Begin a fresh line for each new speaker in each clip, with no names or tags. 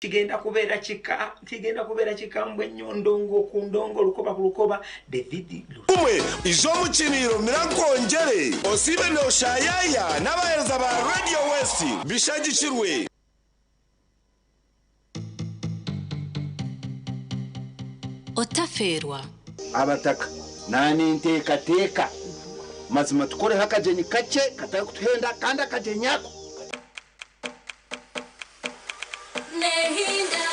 kigenda kubeera kikambwe nnyo ndongo ku ndongo lukoba ku lukoba David
umwe izo mukiniro mirankonjere osibe no shayaya n'abahereza ba Radio West bishagikirwe
otaferwa
abataka nani nteka mazima tukore hakajenyi kake katari kutuhenda kandi akajenyako
nehinda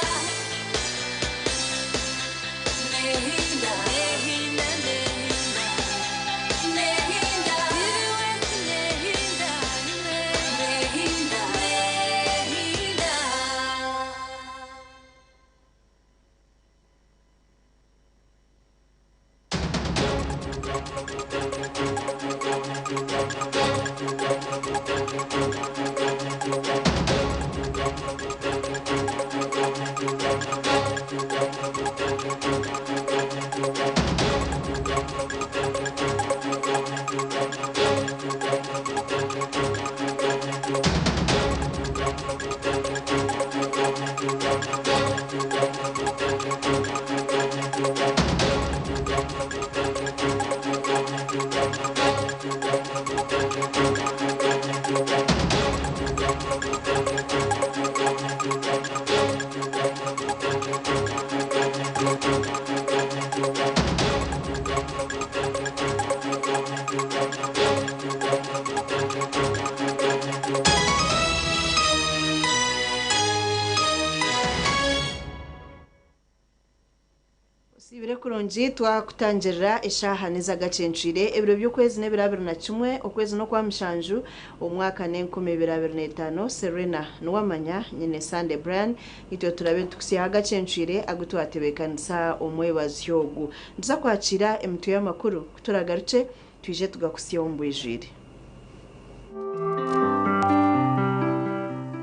kurungi twakutangirira eshahani z'agacencire ebiro by'ukwezi n'ebirabiri okwezi no kwa mushanju omwaka ne2025 Serena nuwamanya nyine Sunday Brand ityo turabe tukusiya agacencire agutwatebekanisa omwebazi yogu ndiza kwakira emitu y'amakuru kuturagaruce twije tugakusiya ombwijire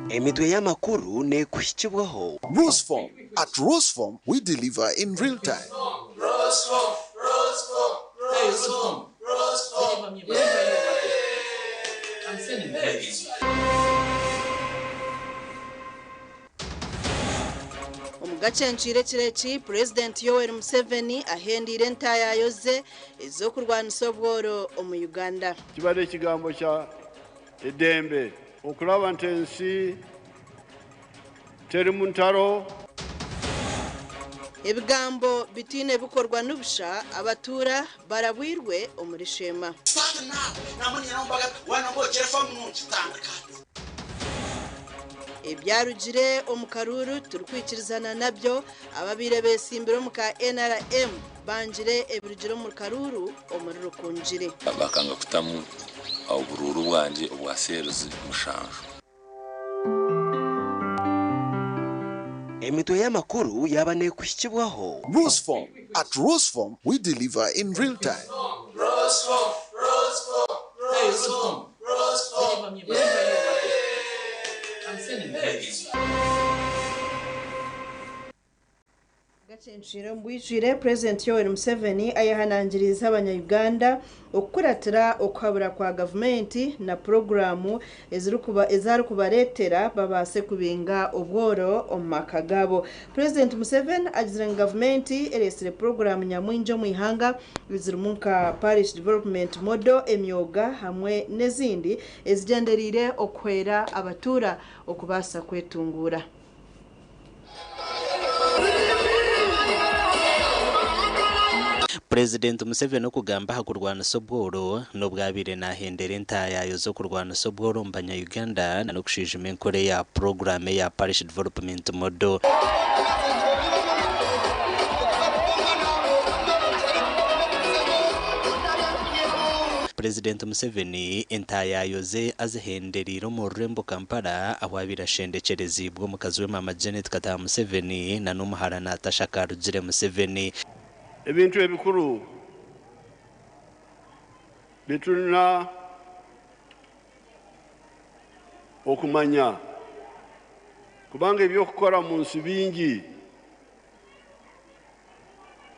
emitwe y'amakuru ne kuhikibwaho
Roseform. At Roseform, we deliver in real time.
Roseform. I'm sending babies.
Omugacencire kireki President Yoweri Museveni ahendire ntayayo ze ezokurwanisa obworo omu Uganda.
Kibade ekigambo kya edembe okulaba nti ensi teri mu ntaro.
Ebigambo bitine bikorwa n'ubusha abatura barabwirwe omurishema. Ebyarugire omukaruru turukwikirizana nabyo ababire besimbiro muka NRM banjire ebirugiro mu karuru omuriro kunjire.
Bakanga kutamu obururu bwanje obwa seruzi mushanju.
emitwe y'amakuru yabane kuhikibwaho
Roseform. At Roseform, we deliver in real time.
Roseform. I'm sending babies.
Gacenshire mbwijire President Yoweri Museveni ayahanangiriza abanya-Uganda okukuratira okhabura kwa government na programu ezari kubaretera babase kubinga obworo omumaka gabo. President Museveni agizira government eresire programu nyamwinjo mu ihanga bizirimunka parish development model emyoga hamwe nezindi ezigenderire okwera abatura okubasa kwetungura.
President Museveni okugamba hakurwanisa obworo n'obwabire nahendera entayayo zo kurwanisa obworo mbanya Uganda n'okushijima enkore ya program ya parish development model. President Museveni entayayo ze azihenderiro mu Rembo Kampala awabira shendekerezibwo mukazi we Mama Janet Kata Museveni na n'umuharana atashakarugire Museveni.
Ebintu ebikuru bitulina okumanya kubanga ebyokukora mu nsi bingi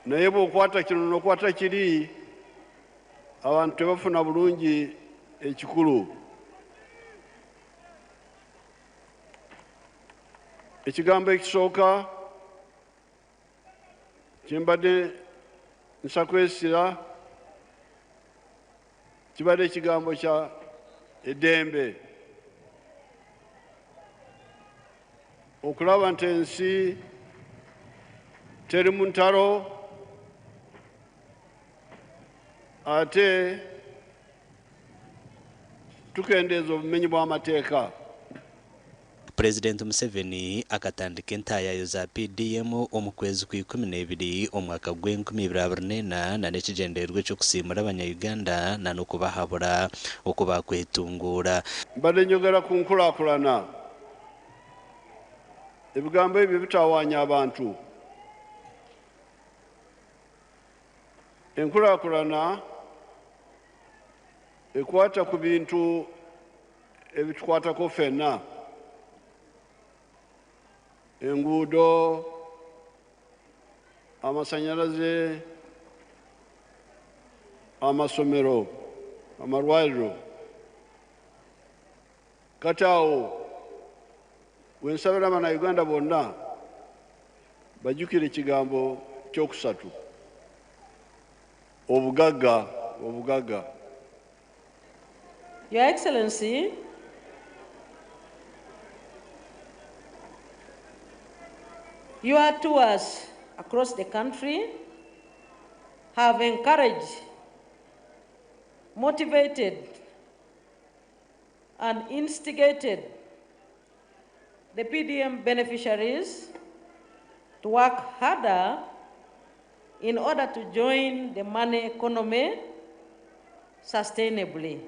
naye bw'okwata kino n'okwata kiri abantu tebafuna bulungi ekikulu. ekigambo ekisooka kyembadde nsakwesira kibadde ekigambo kya eddembe, okulaba nti ensi teri mu ntalo ate tukendeeza obumenyi bw'amateeka.
President Museveni akatandika entayayo za PDM omu kwezi kwa 12 omwaka gw'2024 na n'ekigendererwa ky'okusiimura abanyayuganda na n'okubahabura okuba kwetungura.
Mbadde njogera ku nkulaakulana, ebigambo ebyo bitawaanya abantu. Enkulaakulana ekwata ku bintu ebitukwatako ffenna: enguudo, amasanyalaze, amasomero, amalwaliro. Kati awo wensabira Abannayuganda bonna bajjukire ekigambo kyokusatu: obugagga. Obugagga.
Your Excellency, your tours across the country have encouraged, motivated, and instigated the PDM beneficiaries to work harder in order to join the money economy sustainably.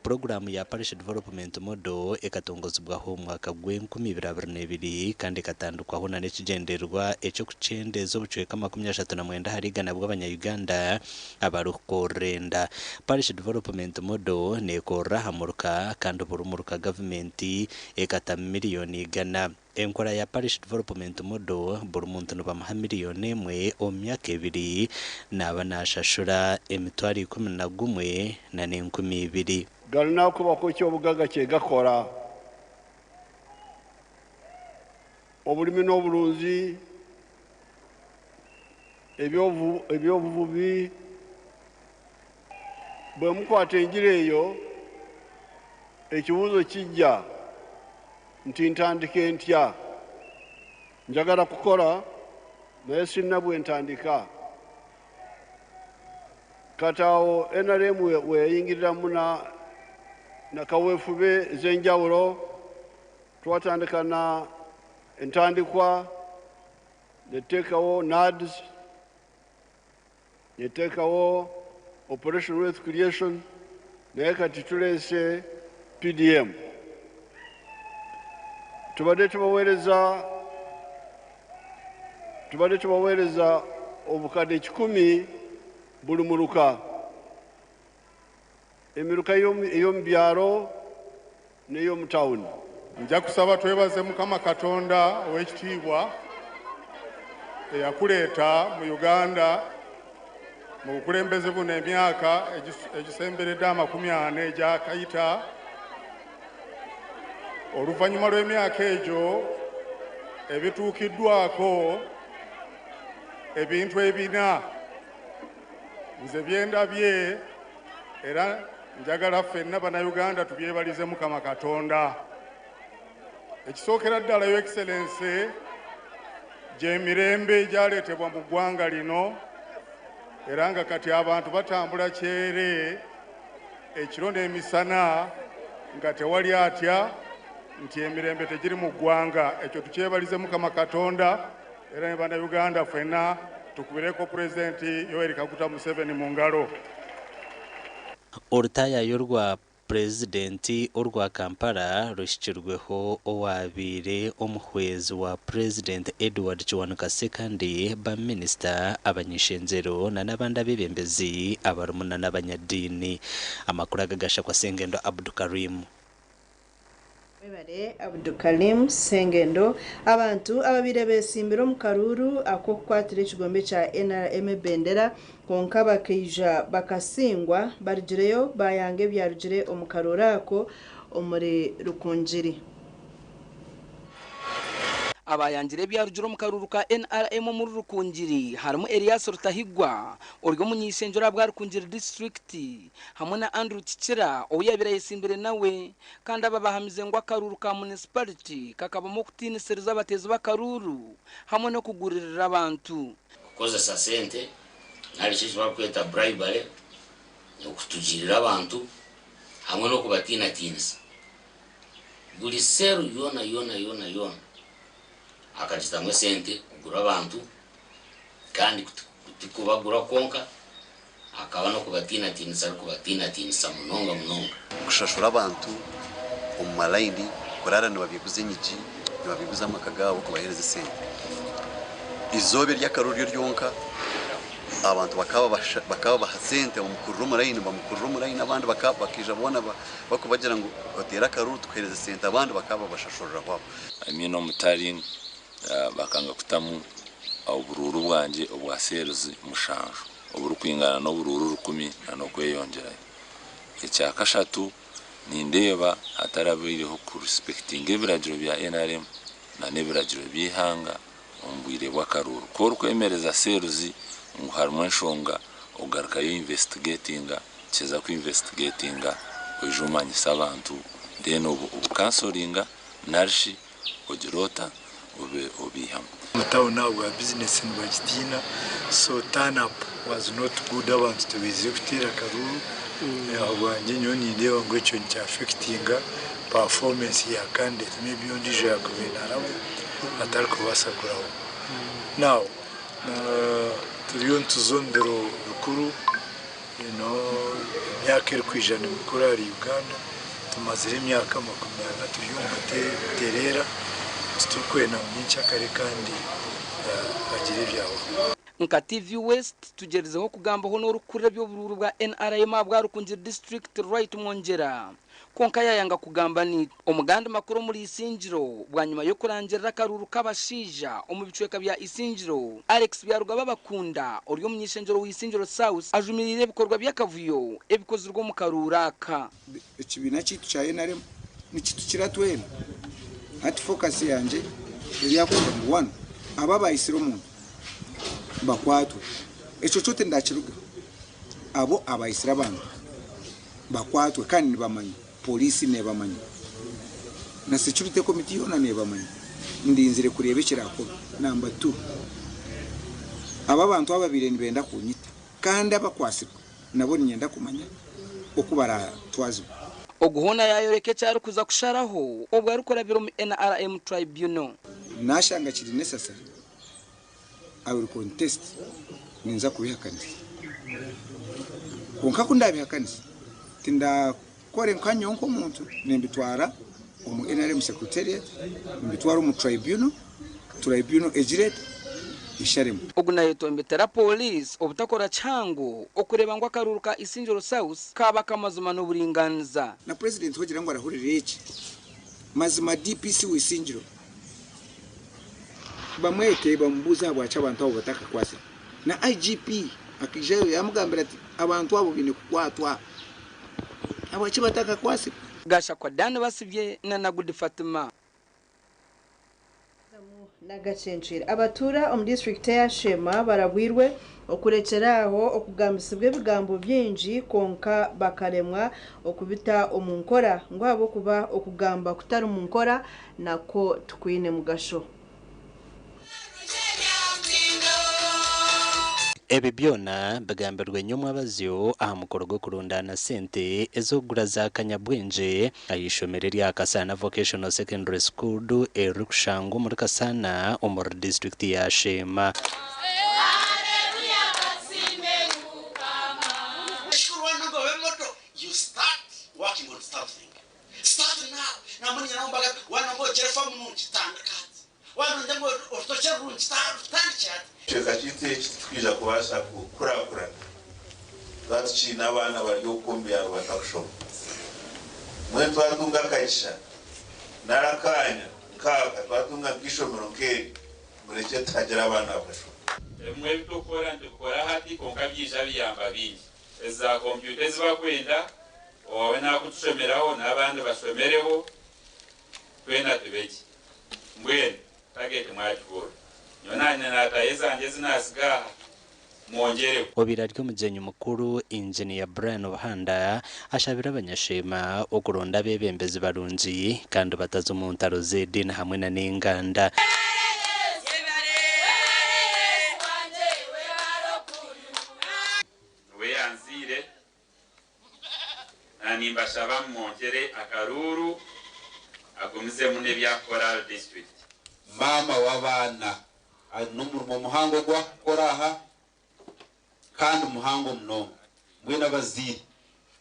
Programu ya Parish Development Model ekatongozebwaho mwaka gw'2022 kandi katandukwaho na n'ekigendererwa ekyokucendeeza obucweka 39 harigana bw'abanyayuganda abarukorenda. Parish Development Model nekorra hamuruka kandi burumuruka gavumenti ekata miliyoni igana. Enkora ya Parish Development Model buri muntu nubamuha miliyoni 1 omu myaka 2 naba nashashura emitwaro 11 na n'20.
Galina kubako ekyobugagga kye gakola: obulimi n'obulunzi, ebyobuvubi. Bwe mukwata enjira eyo, ekibuuzo kijja nti ntandika ntya? Njagala kukola naye sirina bwe ntandika. Kati awo NRM weyayingiriramu na kaweefube ez'enjawulo. Twatandika na entandikwa, neteekawo NADS, neteekawo Operation Wealth Creation, naye kati tuleese PDM. Tubadde tubaweereza obukadde 10 buli muruka. Emiruka ey'omu byalo n'ey'omu tawuni.
Nja kusaba twebaze Mukama Katonda ow'ekitiibwa eyakuleeta mu Uganda mu bukulembeze buno emyaka egisemberedde 40 egyakayita. Oluvannyuma lw'emyaka egyo ebituukiddwako ebintu 4 nze byendabye, era njagala ffenna Bannayuganda tubyebalize Mukama Katonda. Ekisookera ddala, Your Excellency, gy'emirembe gyaleetebwa mu ggwanga lino, era nga kati abantu batambula kyere ekiro n'emisana nga tewali atya nti emirembe tegiri mu ggwanga. Ekyo tukyebalize Mukama Katonda, era ne Bannayuganda ffenna tukubireko Pulezidenti Yoweri Kaguta Museveni mu ngalo.
Orutayayo rwa Presidenti orwa Kampala rushikirweho owabire omuhwezi wa President Edward Kiwanuka Sekandi ba Minister abanyishenzero na nabanda bebembezi abarumuna n'abanyadini. Amakuru agagasha kwa Sengendo Abdukarim.
Webale Abdukarim Sengendo. Abantu ababire besimbiro mu karuru akokwatira ekigombe kya NRM bendera konka bakija bakasingwa barigireyo bayange byarugire omukarora ako omuri Rukunjiri.
abayangire byarujuro mu karuru ka NRM muri Rukungiri harimo Elias Rutahigwa uryo munyishenjora bwa Rukungiri district hamwe na Andrew Kikira oyabira yisimbere nawe kandi ababahamize ngo akaruru ka municipality kakabamo kutiniseriza abatezi bakaruru hamwe no kugurira abantu
koza sa sente ari cyo bakweta bribery no kutugirira abantu hamwe no kubatinatinisa buri seru yona akajitamwe sente kugura abantu kandi kubagura konka akaba no kubatinatinisa munonga
gushashura abantu mu malayini kurara no babiguze nyiji babiguza amakagabo kubahereza sente izobe ry'akaruru ryonka abantu bakaba bahasente mu mukuru murayini abandi bakija bona bakubagira ngo batera akaruru tukereza sente abandi bakaba bashashurira kwabo
amino mutaring bakanga kutamu ubururu bwanje obwa sales mushanjo oburu kwingana no bururu 10 no kweyongera icyakashatu nindeba atarabiriho ku respecting ibiragiro bya NRM na nebiragiro byihanga umbwire bw'akaruru ko rukwemereza sales ngo harimo nshonga ugaruka yo investigatinga kiza ku investigatinga ujumanyisa abantu then ubu cancelinga narshi ujirota obiham
mutawo ntabwo ya business nbagitina so turn up was not good abantu tubize kutira karuru abanje nyoni ndeba ngo cyo cya affectinga performance ya candidate maybe ondije yakubena nabo atari kubasakuraho now turiyo ntuzondero rukuru imyaka iri kwijana mu korari Uganda tumaze imyaka 20 turiyumva tukwena myinshi akare kandi bagire byawo
nka TV West tugerezeho kugambaho no rukurira byo bururu bwa NRM bwa Rukungiri district right mwongera konka yayanga kugamba ni umuganda makuru muri Isingiro bwa nyuma yo kurangira akaruru kabashija umubicweka bya Isingiro Alex byaruga babakunda uryo munyishenjero w'Isingiro South ajumirire bikorwa byakavuyo ebikoze rwo mu karuraka
ikibina citu cha NRM ni citu kiratwena ati focus yanje iriyakuba mu one ababayisiro mu bakwatwe eco cote ndakiruga abo abayisira abantu bakwatwe kandi bamanyi polisi ne bamanyi na security committee yona ne bamanyi ndinzire kurebekera ko number 2 aba bantu ababire nibenda kunyita kandi abakwasirwa nabo nyenda kumanya okubara twazi
oguhona yayoreke cyari kuza kusharaho ubwo arukora biro mu NRM tribunal
nashanga kiri necessary I will contest ninza kubihakana konka kundabihakana tinda kore nkanyonko umuntu nembitwara umu NRM secretariat mbitwara mu tribunal ejirete isharemu
oguna yeto mbetera police obutakora chango okureba ngo akaruruka Isingiro South kaba kamazuma no buringanza
na president hogira ngo arahurire iki mazima DPC w'Isingiro bamwete bambuza bwaca abantu abo bataka kwasa na IGP akijeyo yamugambira ati abantu abo bine kwatwa abachi bataka kwasa
gasha kwa dane basivye na Good Fatima
nagacenjira abatura mu district ya Shema barabwirwe okurekeraho okugambisibwe bigambo byinji konka bakaremwa okubita omunkora ngwabo kuba okugamba kutari omunkora nako tukwine mugasho
ebi byona bagamberwe nyuma bazyo aha mukoro go kurundana sente ezogura za Kanyabwenje ayishomere rya Kasana Vocational Secondary School Rukshango muri Kasana umur district ya Shema
you start working on something start now na mwenye naomba wana moja refa munchitanga kati wana ndemo otocha runchitanga
Cheka chite twija kubasha kukurakura batchina abana bari gukumbya batakushoba mwe twatunga kaisha narakanya nkaka twatunga kishomero nkeri mureke tagira abana bakashoba
mwe tukora hati konka byija biyamba bingi eza computer zibakwenda owe nakutushomeraho nabandi bashomereho twenda tubeki mbwene target mwachibora nyonanya natayezanje zinasigaha mwongere
obira ry'umugenyi mukuru engineer Brian Buhanda ashabira abanyashema okuronda bebembezi barungi kandi bataza mu ntaro z'edini hamwe na n'inganda.
weyanzire nimbashaba mwongere akaruru agumize mune bya Coral District.
Mama w'abana n'umurimo muhango gwa koraha kandi umuhango muno mwe n'abaziri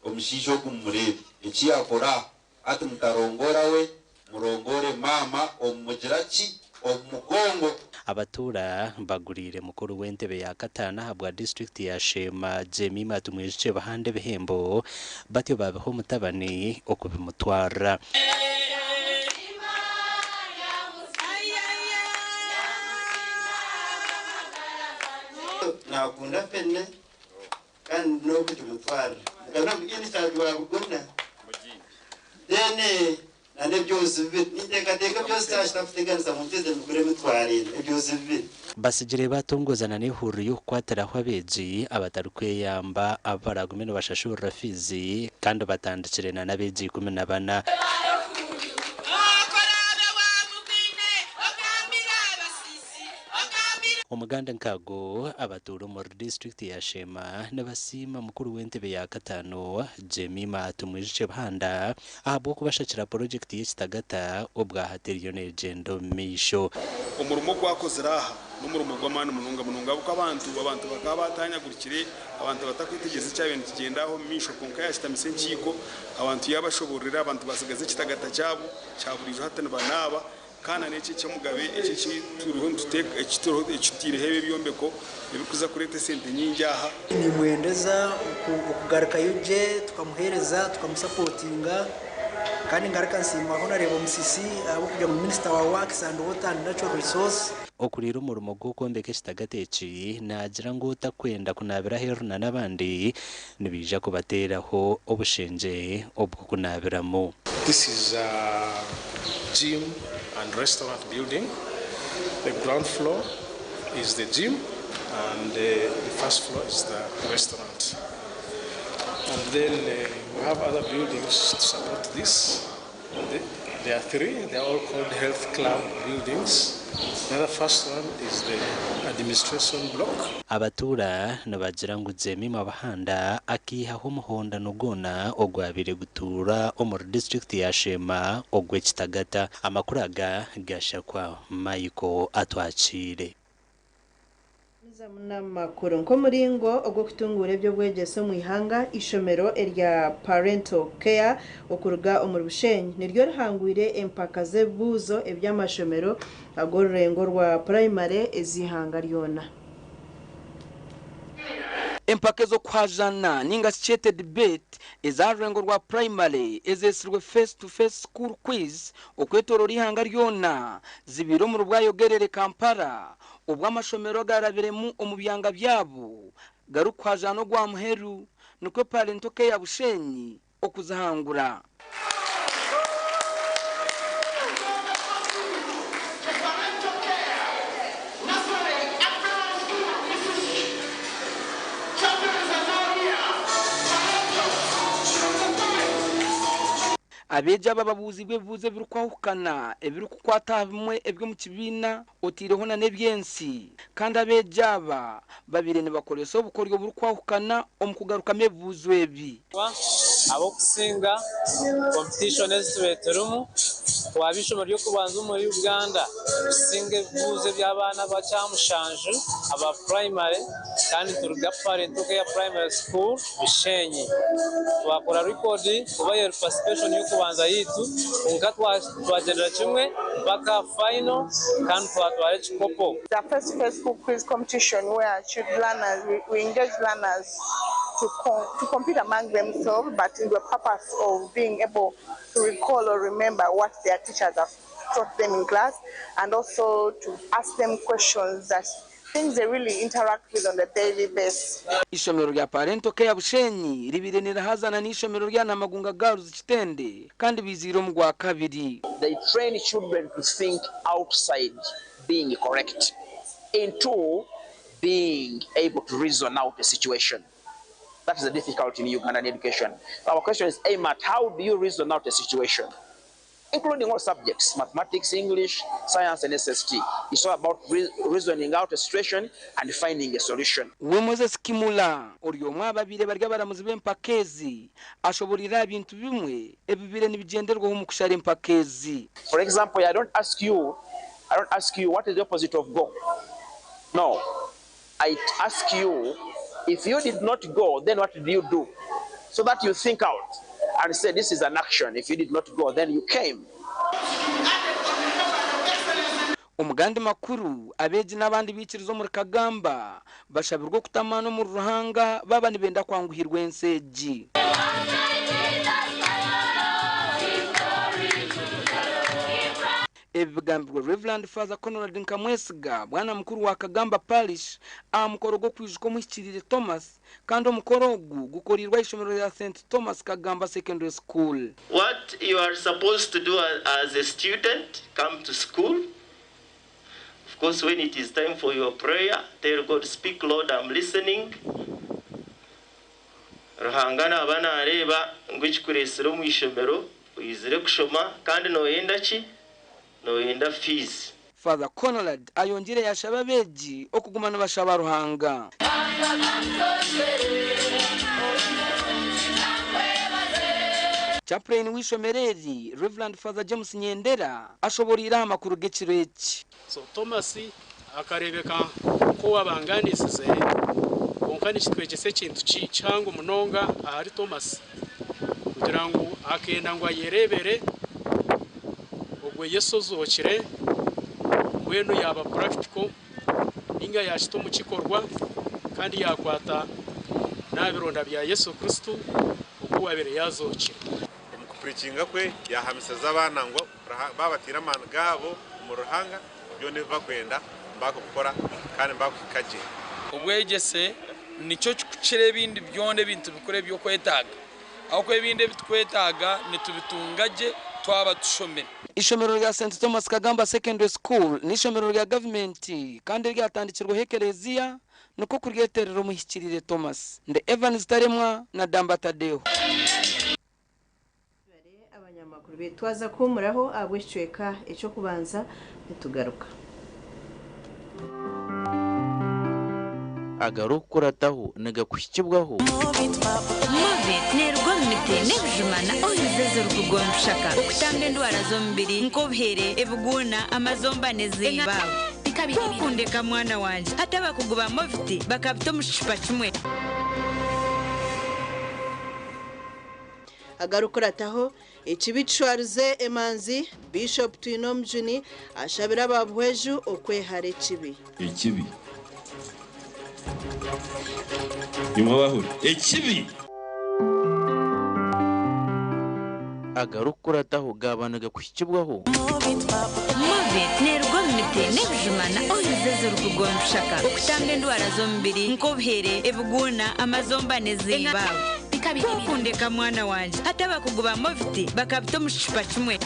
omushijo kumurebe iki yakora ati mutarongora we murongore mama omugiraki omugongo.
Abatura bagurire mukuru w'entebe ya katana habwa district ya Shema Jemi matumwije bahande behembo batyo babeho mutabani okubimutwara.
nakunda penne kandi no kutumutwara kana kugini cyadwa gukunda dene nane byose niteka byose cyashitafuteganza muteze mugure mutwarira byose bibi
basigire batongozana n'ihuriro yo kwataraho abeji abatarukeyamba abaragumene bashashura fizi kandi batandikirena n'abeji 14 umuganda nkago abaturu mu district ya Shema n'abasima mukuru w'entebe ya katano Jemima tumwije Buhanda ahabo kubashakira project y'Kitagata obwahateriyo n'egendo misho
umurimo gwakoze raha n'umurimo gw'amana mununga buko abantu bakaba batanyagurikire abantu batakwitegeza cyabintu kigendaho misho konka yashitamise nkiko abantu yabashoborera abantu basigaze Kitagata cyabo cyaburijo hatana banaba kana n'iki cyamugabe iki turiho tuteka ekitire hebe byombeko bikuza kurete sente nyinjaha
ni mwendeza ukugaruka yuje tukamuhereza tukamusapotinga kandi ngaraka nsimaho narebo musisi abo kujya mu minister wa works and water and natural resource
okurira umurimo gwokombeka Kitagatechi nagira ngo utakwenda kunabira heruna n'abandi nibija kubateraho obushenje obwo kunabiramo.
This is a gym and restaurant building. The ground floor is the gym and the first floor is the restaurant. And then we have other buildings to support this. There are 3, they are all called health club buildings. The other first one is the administration block.
Abatura nabagira ngo Jemima Buhanda akihaho umuhonda nugona ogwabire gutura omur district ya Shema ogwe Kitagata amakuraga gashakwa Michael atwacire.
Namakuru nko muringo ogwo kutungura byo bwegeso mu ihanga ishomero erya parental care okuruga omur Bushenyi niryo rihangwire empaka zebuzo ebyamashomero agorengo rwa primary ezihanga ryona.
empaka zo kwajana ninga chete debate ezarengo rwa primary ezesirwe face to face school quiz okwetoro rihanga ryona zibiro mu rwayogerere Kampala obw'amashomero garabiremu omubyanga byabo garukwajana gwa muheru nuko parental care ya Bushenyi okuzahangura. abeja bababuzi bebuze birukwahukana ebirukukwata bimwe ebyo mu kibina otireho na nebyensi kandi abejaba babirene bakoreso bukoryo birukwahukana omukugaruka mebuzo ebi
abo kusinga competition ezitweterumu twabishoma ryo kubanza muri Uganda singe buze by'abana bacamushanje aba primary kandi turuga parental care primary school Bushenyi twakora record ubaye participation yo kubanza yitu unga twagendera kimwe mpaka final kandi twatware chikopo.
The first school quiz competition where learners we engage learners to compete among themselves, but in the purpose of being able to recall or remember what their teachers have taught them in class, and also to ask them questions that things they really interact with on a daily basis.
Ishomero rya Parento Care Bushenyi ribirenera hazana n'ishomero rya Namagunga Girls Kitende kandi biziro mu gwa kabiri.
They train children to think outside being correct into being able to reason out a situation. That is the difficulty in Ugandan education. Our question is aimed at how do you reason out a situation, including all subjects, mathematics, English, science, and SST. It's all about reasoning out a situation and finding a solution.
Moses Kimula oriyo mwababire barya baramuzi b'empakezi ashoborira ibintu bimwe ebibire nibigenderwaho mu kushara empakezi.
For example, I don't ask you what is the opposite of go. No, I ask you, if you did not go, then what did you do? So that you think out and say this is an action. If you did not go, then you came.
Umugandi makuru abeji n'abandi bikirizo muri Kagamba bashabirwa kutamano mu ruhanga baba nibenda kwanguhirwa enseji. Ebigambirwa Reverend Father Conrad Nkamwesiga bwana mukuru wa Kagamba Parish amukoro go kwijuko muhikirire Thomas kandi omukoro gukorirwa ishomero ya St Thomas Kagamba Secondary School.
What you are supposed to do as a student, come to school. Of course, when it is time for your prayer, tell God, speak Lord, I'm listening. Ruhangana abana areba ngwikikuresero mu ishomero uyizire kushoma kandi noyenda ki noyenda fees.
Father Conrad ayongire yashaba beji okugumana bashaba ruhanga. Chaplain w'ishomereri Reverend Father James Nyendera ashoborira amakuru g'ekireki.
So Thomas akarebeka ko wabanganisize konkani kitwegese kintu cyangwa munonga ahari Thomas kugira ngo akenda ngo yerebere ogwe yesozokire wenu yaba practical inga yashito mu kikorwa kandi yakwata nabironda bya Yesu Kristo ukuwabere yazokire
preachinga kwe yahamisaza abana ngo babatira amana gabo mu ruhanga byo neva kwenda mbako gukora kandi mbako kaje
ubwegese nico kire bindi byonde bintu bikore byo kwetaga aho kwe bindi bitwetaga nitubitungaje twaba tushomera.
Ishomero rya St Thomas Kagamba Secondary School ni ishomero rya government kandi ryatandikirwa hekelezia nuko kuryeterero muhikirire Thomas nde Evans Taremwa na Damba Tadeo.
Abanyamakuru betwaza kumuraho abwishweka eco kubanza nitugaruka.
Agarukurataho nagakushikibwaho
Movit nerwa mite nebjumana oyizeze rukugonshaka okutanga endwara zombiri nkobhere ebuguna amazombane zibawe kundeka mwana wanje hata bakuguba Movit bakabito mushipa kimwe.
Agarukurataho ekibicwaruze emanzi Bishop Twinomjuni ashabira babweju okwehare kibi
ekibi nimwabahuri ekibi
agarukurataho gabanaga kushikibwaho
Movit nerwa mite nebjumana oyizeze rukugonshaka okutanga endwara zombiri nkobhere ebuguna amazombane zibawe kundeka mwana wanje hata bakuguba Movit bakabito mushipa kimwe.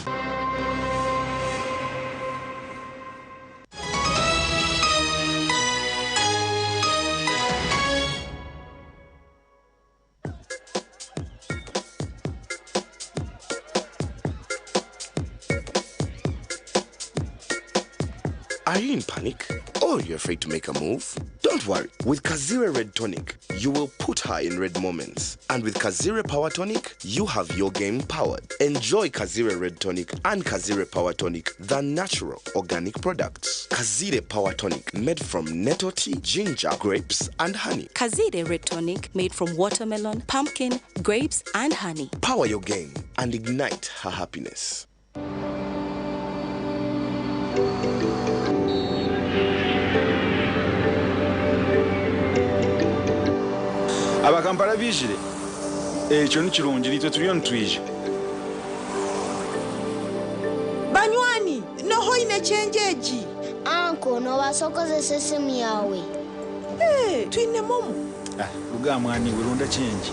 Are you in panic? Or you're afraid to make a move? Don't worry. With Kazire Red Tonic, you will put her in red moments. And with Kazire Power Tonic, you have your game powered. Enjoy Kazire Red Tonic and Kazire Power Tonic, the natural organic products. Kazire Power Tonic, made from nettle tea, ginger, grapes, and honey.
Kazire Red Tonic, made from watermelon, pumpkin, grapes, and honey.
Power your game and ignite her happiness.
Abakampala bijire ekyo nikirungi nitwe turiyo nitwije
banywani noho ine chenjeji
anko
Anko no basokozesa esimu yawe.
Twine momo.
Rugamwani wirunda change.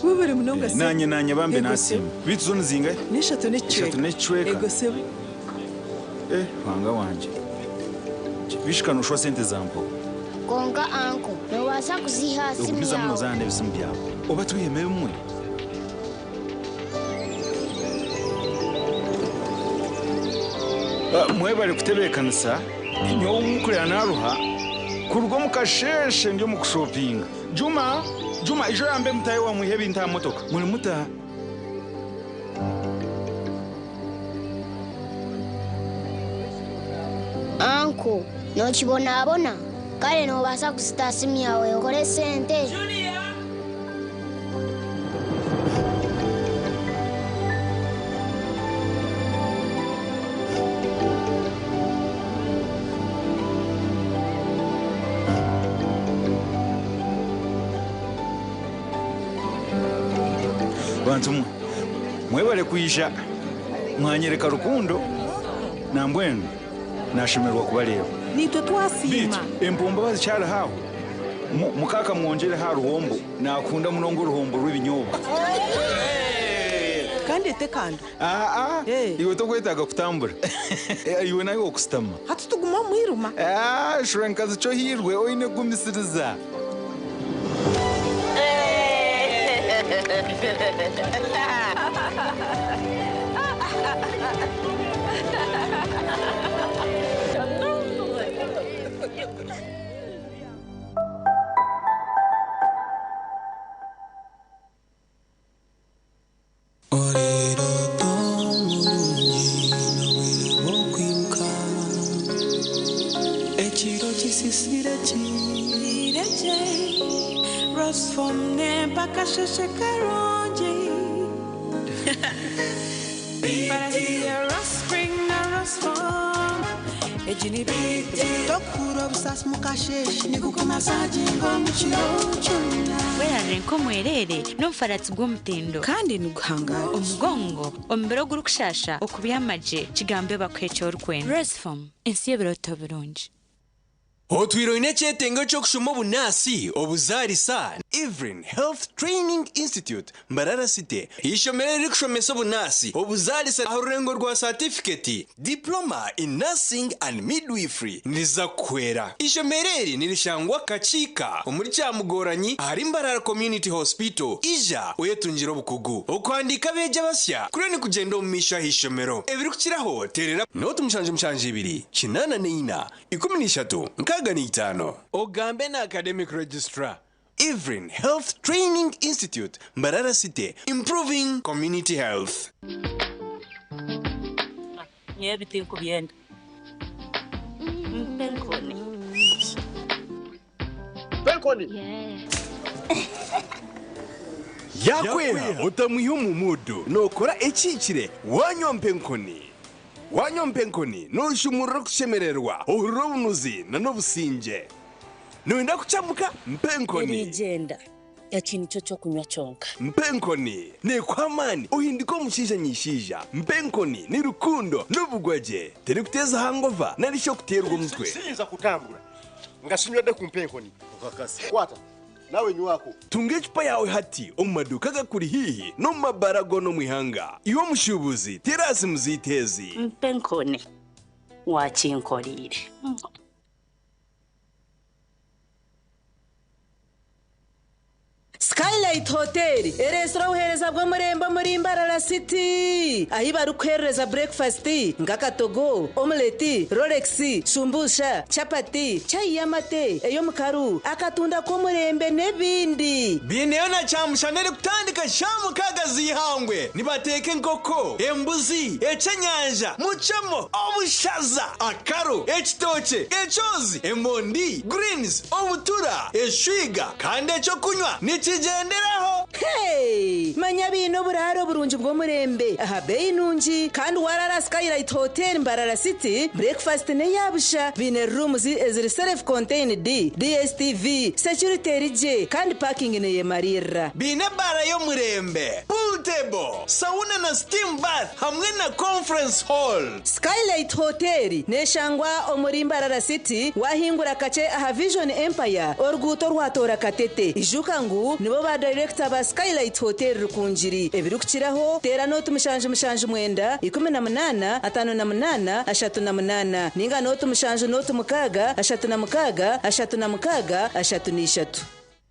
Wubere munonga se.
Nanye bambe nasimu. Bitu zone zinga?
Neshatu
nechweka.
Ego se.
Wanga wanje. Bishika no shwa sente zampo.
Konka Anko no basa kuziha simu yawe.
Ubiza mnozane bisimu byabo. Oba tuyemeye mwe. Mwebale kutebekanisa nyo umukurira naruha kurwo mukasheshe ndio mukushopinga Juma ijo yambe mutaye wa muhebe nta motoka muri muta
Anko no chibona kale no basa kusita simu yawe okole sente.
Bantu mwebale kuyisha mwanyereka rukundo nambwenu nashimirwa kubareba
nitwe twasima
empomba bazicyara haho mukaka mwongere ha ruhombo nakunda munongo ruhombo rw'ibinyobwa
kandi tekanda
iwe to kwetaga kutambura iwe nayo okustama
hatu tuguma mwiruma
shrenkazi cyo hirwe oine gumisiriza
Weyarenko mwerere n'umfaratsi bw'umutindo
kandi nuguhangara
umugongo ombero gurukushasha okubiyamaje kigambe bakwecho urkwena Resform insiyebero toburunji
Otwiro inechetengo chokushuma bunasi obuzarisa Ivrin Health Training Institute Mbarara City ishomere rikushomesa bunasi obuzarisa arurengo rwa certificate diploma in nursing and midwifery niza kwera ishomereri nirishangwa kachika omuri cyamugoranyi hari Mbarara Community Hospital ija oyetunjiro bukugu okwandika beje basya kurene kugenda omumisha hishomero ebirukiraho terera notu mushanje ibiri kinana neina 13 Ganitano Ogambe na Academic Registrar Ivrin Health Training Institute Mbarara City improving community health
Nyebiti kubyenda
Penkoni Yakweha utamuyo mumudu nokora ekikire wanyompenkoni Wanyompenkoni nushumurro kushemererwa urubunuzi na nobusinje Nuenda kuchamuka mpenkoni
Rigenda yakini cyo kunywa cyonka
Mpenkoni ne kwamani uhindiko mushija nyishija Mpenkoni ni rukundo n'ubugwaje teri kuteza hangova narisho kuterwa umutwe
Sinza kutambura ngashimye de kumpenkoni ukakasi kwata nawe nywako
tunge chupa yawe hati omumaduka gakuri hihi no mabarago no mwihanga iwo mushubuzi terasi muzitezi
Mpenkoni wakinkorire
Skylight Hotel eresora uhereza bwo murembo muri Mbarara City ahi barukwereza breakfast ngakatogo omelette Rolex shumbusha chapati chai yamate eyo mukaru akatunda ko murembe nebindi
bineyo na cyamushanere kutandika shamu kagazihangwe nibateke nkoko embuzi ecenyanja muchemo obushaza akaro ekitoke echozi emondi greens obutura eshwiga kandi echo kunywa nikigenderaho
Hey, manya bino buraro burungi bwo murembe aha bei nungi kandi warara Skylight Hotel Mbarara City breakfast ne yabusha bine rooms eziri self contained DSTV security rije kandi parking ne yemarira
bine bara yo murembe pool table sauna na steam bath hamwe na conference hall.
Skylight Hotel neshangwa omuri Mbarara City wahingura kace aha Vision Empire orguto rwatora katete ijuka ngu nibo ba director ba Skylight Hotel rukunjiri ebirukiraho tera no tumushanje mwenda 18 58 38 ninga no tumushanje no tumukaga 36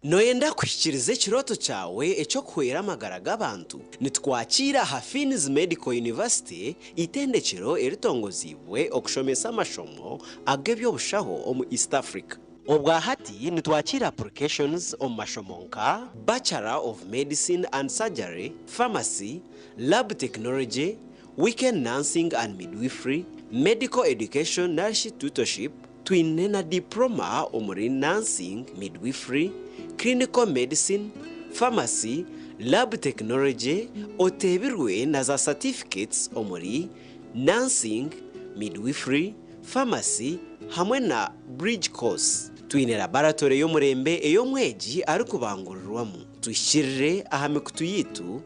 noyenda kwishikiriza ikiroto cyawe ecyo kwera amagara g'abantu nitwakira Hafins Medical University itendekero eritongozibwe okushomesa amashomo agebyobushaho omu East Africa. Obwa hati nitwakira applications omu mashomo nka Bachelor of Medicine and Surgery, Pharmacy, Lab Technology, Weekend Nursing and Midwifery, Medical Education Nurse Tutorship, twine na diploma omuri Nursing, Midwifery, Clinical Medicine, Pharmacy, Lab Technology, otebirwe na za certificates omuri Nursing, Midwifery, Pharmacy, hamwe na Bridge Course. Twine laboratory yo murembe eyo mweji ari kubangururwamo. Tuyishirire ahamikutu yitu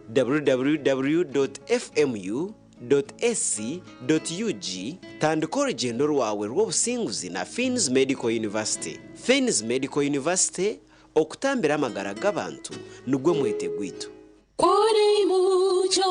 www.fmu.ac.ug tandika urugendo rwawe rw'obusinguzi na Fins Medical University. Fins Medical University okutambira amagara g'abantu nubwo mwete gwitu.
Kuri mucho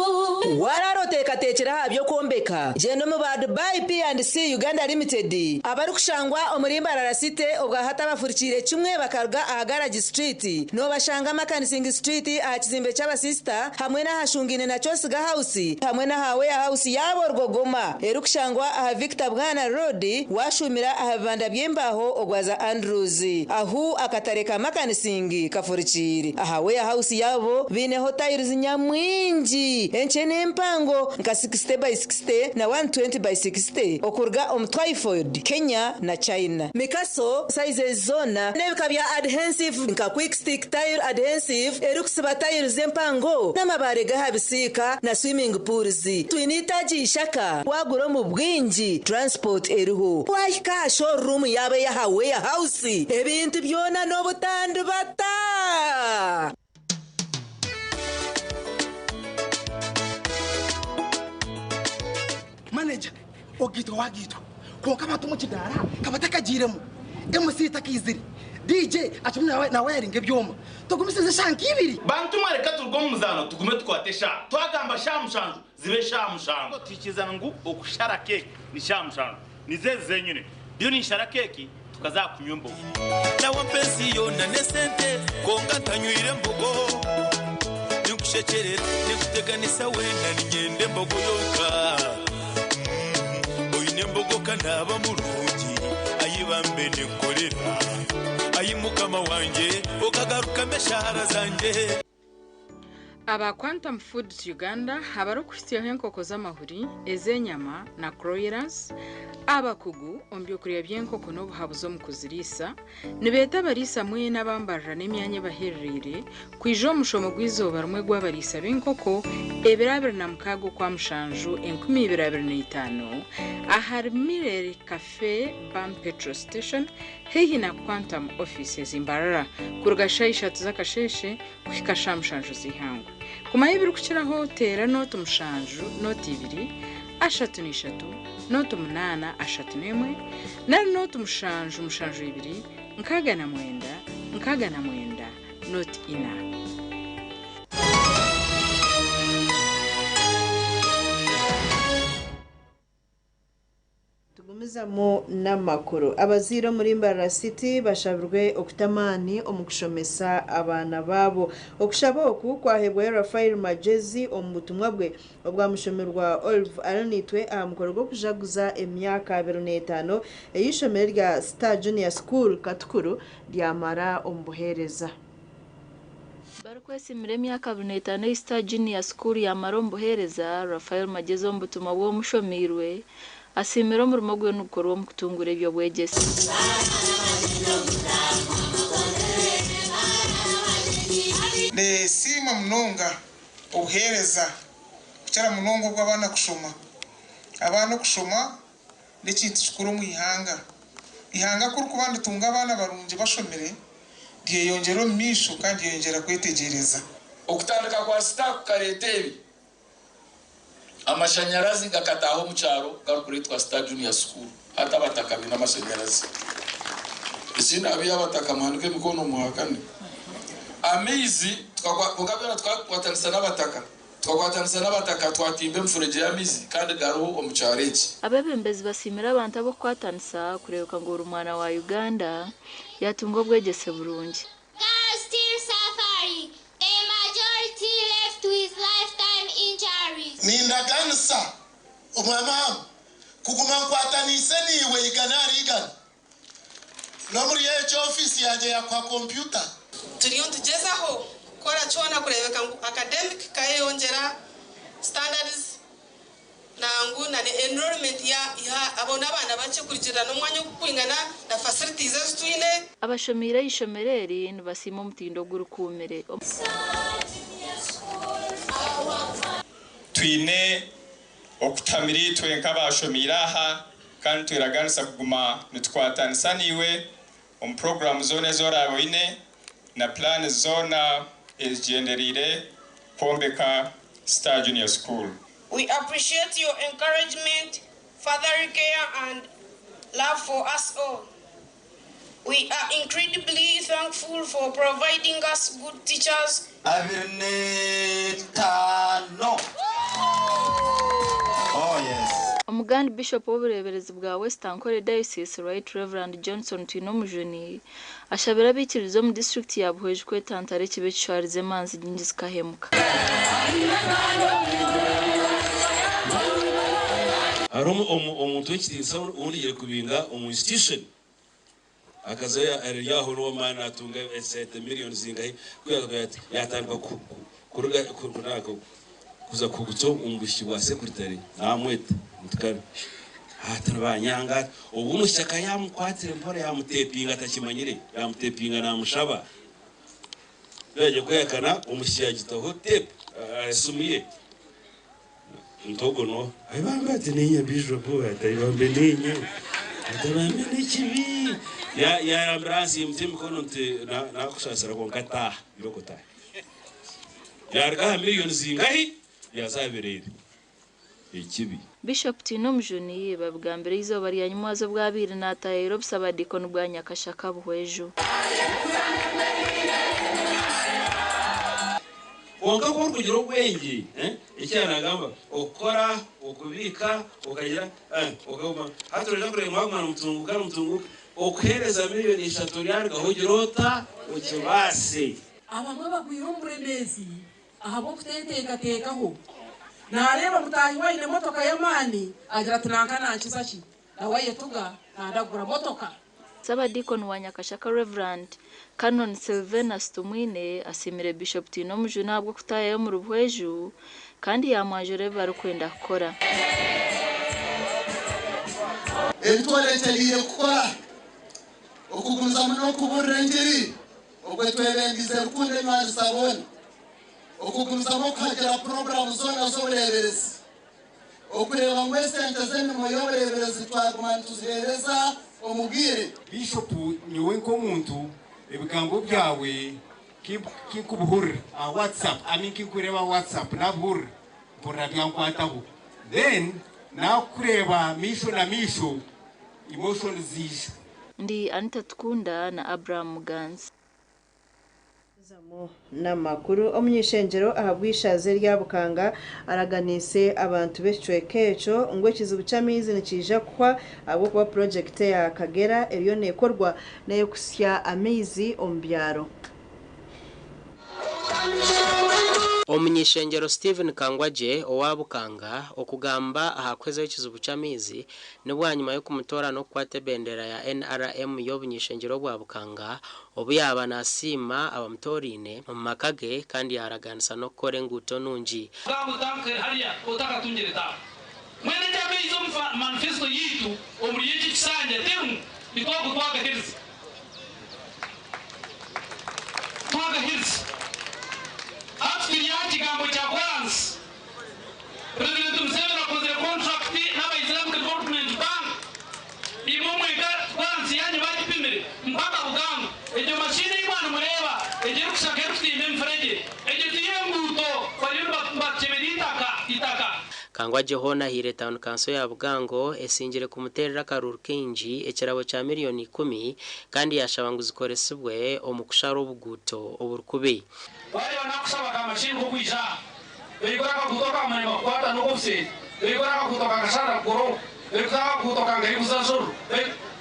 wararoteka tekera byo kombeka jeno mu ba Dubai P&C Uganda Limited abari kushangwa omuri Mbarara City obwa hata bafurikire kimwe bakaruga aha Garage Street no bashanga Makanising Street aha kizimbe cy'aba sister hamwe na hashungine na Chosiga House hamwe na hawe house yabo rwogoma erukushangwa aha Victor Bwana Road washumira aha banda byembaho ogwaza Andrews ahu akatareka Makanising kafurikire aha we house yabo bine hotel nyamwingi enchene mpango nka 60 by 60 na 120 by 60 okurga Twyford Kenya na China mikaso size zona nebika bya adhesive nka quick stick tile adhesive erukusiba tile zempango namabare gahabisika na swimming pools twinitaji ishaka waguro mu bwingi transport eruho wahika showroom yabe ya hawe house ebintu byona no butandu bata
manager ogito wagito konka batu mu kidara kabatakagiremo MC takiziri DJ atumwe na wiring ebyoma tugumisize shanki ibiri
bantu mareka turgo muzano tugume twatesha twagamba shamushanju zibe shamushanju tikizana ngu okushara cake ni shamushanju nizeze nyine byo ni shara cake tukazakunywa mbogo na wampensi yona nesente konga ntanyuire mbogo nikushekerera nikuteganisa wenda ninyende mbogo yoka oyine kanaba mulungi ayibambe nekorera ayimukama wanje okagaruka meshara zanje.
Aba Quantum Foods Uganda habarukustiyo henkoko z'amahuri ezenyama na broilers abakugu ombyukuriya byenkoko no buhabuzo mu kuzirisa nibeta barisa mwe nabambarira n'emyanya bahererere kwijo mushomo gwizoba rumwe gwabarisa b'enkoko ebirabira na mukago kwa mushanju 2025 ahari Mirror Cafe Bam Petrol Station hehi na Quantum Offices Mbarara kurugasha 3 zakasheshe kwikasha mushanju zihangwa kuma ibiru kukiraho tera note mushanju note 2 ashatu n'eshatu note 8 ashatu n'emwe na note mushanju 2 nkaga na mwenda note 4.
Tugumizamo n'amakuru abaziro muri Mbarara City bashabirwe okutamani omukushomesa abana babo okushaboku kwahebwe Rafael Majezi omubutumwa bwe obwa mushomerwa Olive Aranitwe amukorwa kujaguza emyaka 25 eyishomere rya Star Junior School Katukuru ryamara ombuhereza
barukwesimire emyaka 25 Star Junior School yamara ombuhereza Rafael Majezi omubutumwa bwo mushomirwe asimira umurimo gwe n'ukorwa mu kutungura ibyo bwegese
ne sima munonga obuhereza kukyara munonga bw'abaana kushoma abaana kushoma n'ekintu kikuru mu ihanga kuri kuba nitunga abaana barungi bashomere ryeyongera omu maisho kandi ryeyongera kwetegereza
okutandika kwa sita kukareeta ebi amashanyarazi gakataho mu kyaro gakuretwa Star Junior School hata abataka bina amashanyarazi isina abiye abataka muhanike mikono muhakane amizi tukagabira twakwatanisa n'abataka twatimbe mfureje y'amizi kandi garuho omu kyaro eki
abebembezi basimira abantu abo kwatanisa kurebuka ngo umwana wa Uganda yatunga obwegese burungi.
Still suffering. A majority left with lifetime injuries.
Nindaganisa umwamamu kuguma nkwatanise niwe igana no muri echo office yanjye ya kwa computer
turiyo tugezaho kora cyona kurebeka ngo academic kayongera standards nangu na enrollment ya abona abana bace kurigirana umwanya wo kwingana na facilities zitwine
abashomira yishomereri nibasima umutindo gurukumere
twine okutamiri twenka bashomiraha kandi twiraganisa kuguma nitwatanisa niwe on program zone zoraboine na plan zona ezigenderire kwombeka Star Junior School.
We appreciate your encouragement, father care and love for us all. We are incredibly thankful for providing us good teachers.
Oh yes.
Umugandi Bishop w'ubureberezi bwa Western Kore Diocese Right Reverend Johnson Tinomujuni ashabira bikirizo mu district ya Buhejwe kwetantare kibe cyarize manzi nyingi zikahemuka.
Aromo omuntu w'ikitisa undi kubinga umu institution akazaya ari yaho no mana atunga 7 million zingahe kuya yatandwa kuruga kunako kuza kuguto umbushi wa secretary namwete mutkana hatarabanyanga ubu mushyaka yamukwatire mpora yamutepinga atakimanyire yamutepinga namushaba yaje kwekana umushyagito hotel arasumiye ntogono ayibambate nenya bishop atayibambe nenye atabambe nekibi ya ambulance yimtimi kono nte na kushasara konkata irokota yarga million zingahi yazaberere ikibi
Bishop Tinomujuni babwa mbere izoba rya nyumwazo bwa 2005 busaba dikono bwa Nyakashaka Buhwejo
wonka ko kugira ubwenge icyana gamba ukora ukubika ukagira ukaguma hatureje kure mwagwana umutungu okuhereza miliyoni 3 yarga hogirota ukibase
abamwe bagwirumbure nezi ahabo kutetekaho nareba mutahi waine motoka yamani agira tunankana nchisachi nawaye tuga ndagura motoka
Saba Deacon wa Nyakashaka Reverend Canon Sylvanus Tumwine asimire Bishop Tinomujuni nabwo kutaye mu Ruhweju kandi yamwajore barukwenda gukora
Etwaleteliye gukora okuguza muno kuburengeri okwetwerengize rukunde manje sabone okuguza mo kagira program zona zorebereza okureba mwese ntazene mu yorebereza twagumana tuzihereza omugire
Bishop niwe nkomuntu ebigambo byawe kikubuhur WhatsApp kinkureba WhatsApp nabur mpora byankwataho then nakureba misho na misho emotion zisho
ndi Anita Tukunda na Abraham Muganza
n'amakuru omunyeshengero ahabwishaze rya Bukanga araganise abantu b'icwekeco ngo kizibu cy'amizi nikija kwa abo kuba project ya Kagera eriyo nekorwa nayo kusya amizi ombyaro
Omunyeshengero Stephen Kangwaje owabukanga okugamba ahakweza ikizubu cy'amizi nibwa nyuma yo kumutora no kwate bendera ya NRM y'obunyeshengero bwa Bukanga obuyaba nasima abamutorine mu makage kandi yaraganisa no kore nguto nunji
Tanke hariya utaka tungereta mwene jambe izo manifesto yitu omuri yiki kisanje temu bikoko twaga hills
cyangwa Jehona hire town council ya Bugango esingire kumuterera karuru kinji ekirabo cha miliyoni 10 kandi yashaba ngo zikoresebwe omukusharo obuguto oburukubi
wale wanakusaba kama shingo kuija belikora kutoka manema kwata no ofisi belikora kutoka kashara koro belikora kutoka ngaribu za zuru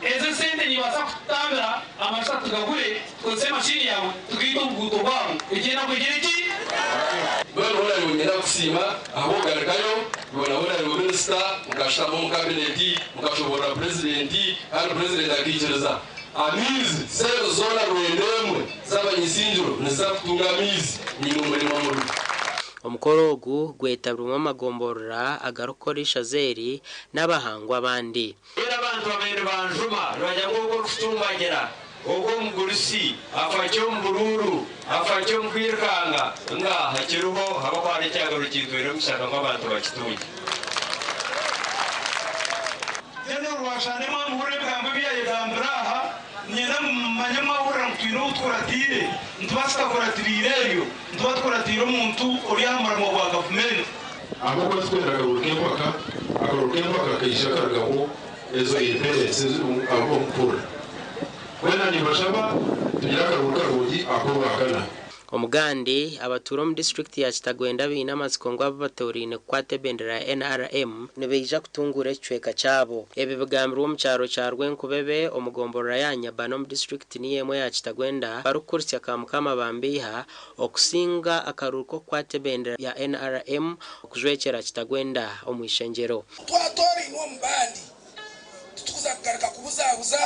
eze sente ni wasa kutambira amashata tukagure kusema chini yawe tukito ubuguto bwabo igena kugiriki bano wala yongera kusima aho garagayo bona wala minister mukashamo mu cabinet mukashobora president kandi president akichereza amizi sero zona ruendemwe z'abanyisinjiro nezakutungamizi ni numurimo muri
omukoro ogu gwetabirwa amagomborora agarukorisha zeri n'abahangwa abandi
era abantu babere banjuma bajya ngo kutumbagera ogo mugurusi afacyo mbururu afacyo mkwirkanga nga hakiruho habakware cyagaro kitwere gushaka ngo abantu bakituye yeno rwashane mu ngure bwambe byaye dambraha nyina manyama ura mtwino utkoratire ntwasika koratiriro ntwatkoratiro muntu ori amara mu bwa government
abo kwatwera akarukemba kayishakarago ezo independence abo mpura wena ni bashaba tugira karukarugi ako bakana
omugandi abaturo mu district ya Kitagwenda bina mazikongo abatorine kwate bendera NRM nebeija kutungura ecweka cyabo ebe bigambirwa mu cyaro cya Rwenkubebe omugomborora yanya bano mu district ni yemwe ya Kitagwenda barukursya kamukama bambiha okusinga akaruko kwate bendera ya NRM okujwekera Kitagwenda omwishenjero
twatori no mbandi tutukuza kugaruka kubuzabuza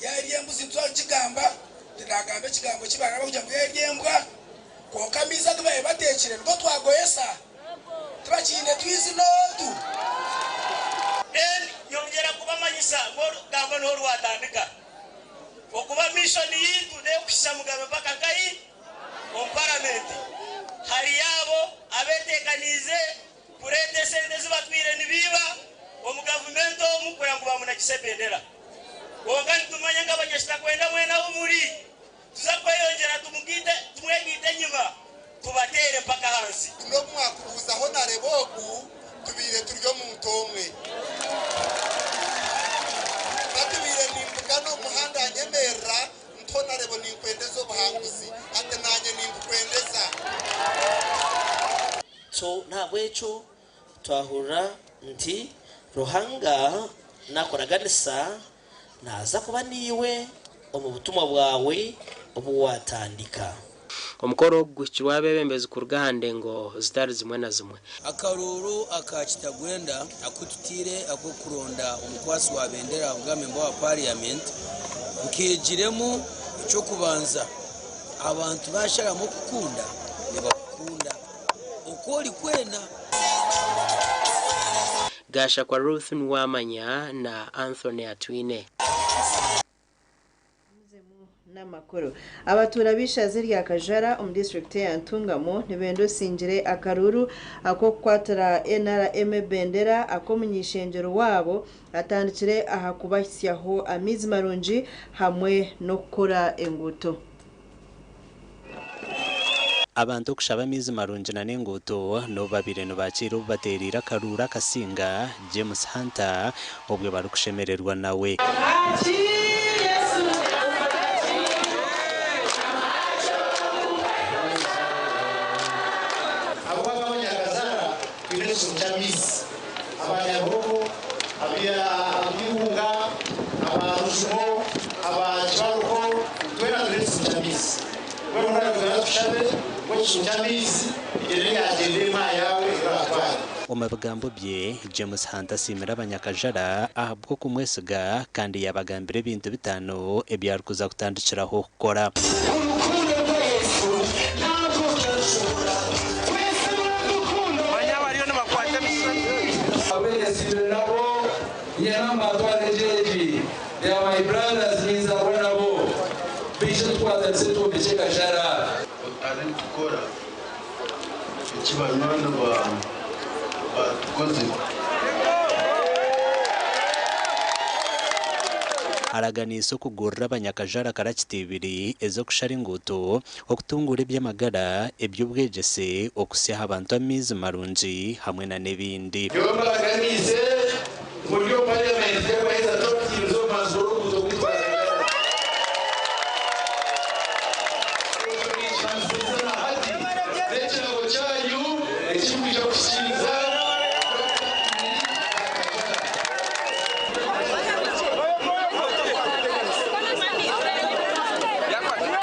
yaryembuzi twakigamba ndagambe kigambo kibaraba kujya mweryembwa kokamiza tubaye batekere rwo twagoyesa tubakine twizi nodu
nyongera kubamanyisa ngo gambo no rwatandika okuba mission yitu ne kusha mugabe paka kai on parliament hari yabo abetekanize kurete sente zibatwire nibiba omu government omukoya ngo bamuna kisebendera wongani tumanya ngabanyeshita kwenda mwena umuri tuzakweyongera tumwegite nyuma tubatere paka hansi
no mwakubuza ho nareboku tubire turyo mu ntomwe batubire nimbuga no muhanda nyemera ntona rebo ninkwendezo buhanguzi ate nanye nimbukwendeza
so ntabwo eco twahura nti Ruhanga nakoraganisa naza kuba niwe omubutumwa bwawe obuwatandika
omukoro gukirwa bebembezi ku rugande ngo zitari zimwe na zimwe
akaruru akakitagwenda akututire akokuronda omukwasi wa bendera bugamembo wa parliament ukijiremo cyo kubanza abantu basharamo kukunda nebakunda ukoli kwena
gasha kwa Ruth Nwamanya na Anthony Atwine
n'amakuru abatura bishaze rya Kajara mu district ya Ntungamo nibendo singire akaruru ako kwatara NRM bendera ako munyishengero wabo atandikire aha kubasyaho amizi marungi hamwe no kora enguto
abantu kushaba amizi marungi na n'enguto no babire no bakira baterira karura kasinga James Hunter obwe bari kushemererwa nawe
Chamizi abanyagogo abiunga abarushimo abachibaruko twena tulesi chamizi wewe unataka kushabe wewe chamizi ile yagende mayawe iratwara
omabagambo bye James Hunter simira abanyakajara ahabwo kumwesiga kandi yabagambire ibintu bitano ebyari kuza kutandikiraho gukora
They are my brothers, means I want to go. Bishop was at Seto Bicheka Shara.
I didn't go. It's my man, but
araganisa kugurira abanyakajara karakitibiri ezo kushara inguto okutungura iby'amagara iby'ubwegese okusiha abantu amizi marungi hamwe na n'ibindi
yombaganise muri parliament y'abahiza tokizo mazuru kutokitwa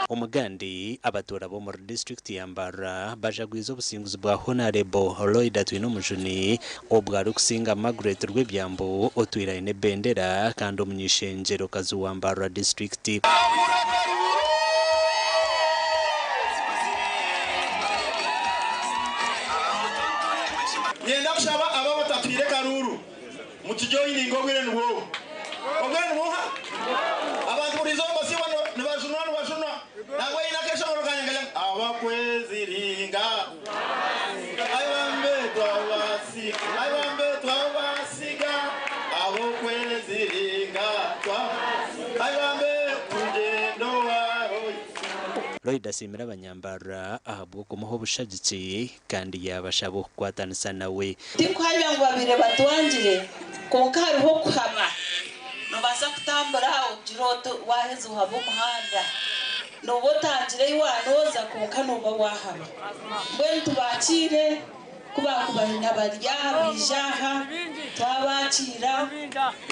umugandi abatora bo muri district ya Mbara bajagwiza obusinguzi bwa Honorable Lloyd Atwinomujuni obwari kusinga Margaret Rwebyambo otwiraine bendera kandi omunyishenjero kazi wa Mbara district.
Yenda kushaba aba batapire karuru mukijoyini ngobwire nwo obwene muha abantu burizo basiba nibajunwa nangwe ina kesho orokanyangala abakweziringa ayambe twabasiga abakweziringa ayambe kugendo waro.
Lloyd asimira abanyambara ahabwo kumuha obushagiki kandi yabashabo kwatanisa nawe
tikwanya ngo babire batwangire konka hariho kuhama nobasa kutambura ugiroto waheze uhaba umuhanda nobotangire iwanoza konka noba wahaba mbwe tubakire kubakubahina barya bijaha twabakira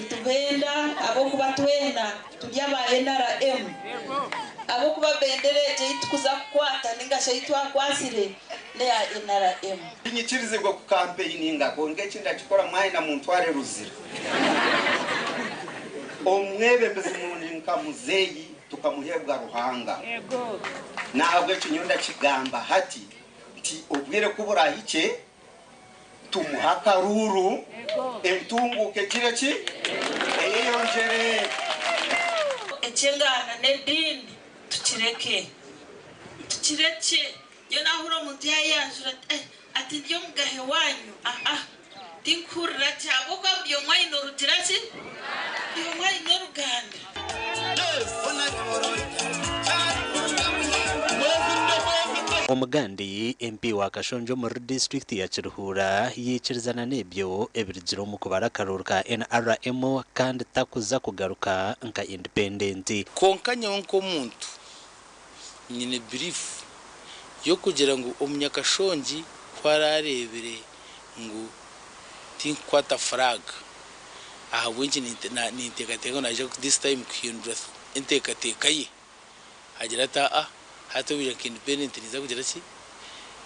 tubenda abo kubatwena tujya ba NRM abo kuba bendereje itukuza kwata ningasha itwakwasire ne ya NRM
inyikirizibwa ku campaign ngako ngeke ndakikora mwaina muntu ware ruzira omwebe mbezimundi nkamuzeyi tukamuhebwa ruhanga yego nahabwe kinyunda kigamba hati ti obwire kubura hice tumuhaka ruru entunguke kireki eyonjere
echengana nedini tukireke yo nahura muntu yayanjura ati ndiyo mugahe wanyu tinkurira cyabo kwa byo mwayino rutiraki iyo mwayino ruganda
omugandi MP wa Kashonjo muri district ya Kiruhura yikirizana nebyo ebirigiro mu kubara karuru ka NRM kandi takuza kugaruka nka independent
konkanya wonko muntu nyine brief yo kugira ngo umunyakashonji kwararebere ngo tinkwata flag aha wenje ni intekateka naje this time kwindura intekateka ye agira ta hato bya independent niza kugira ki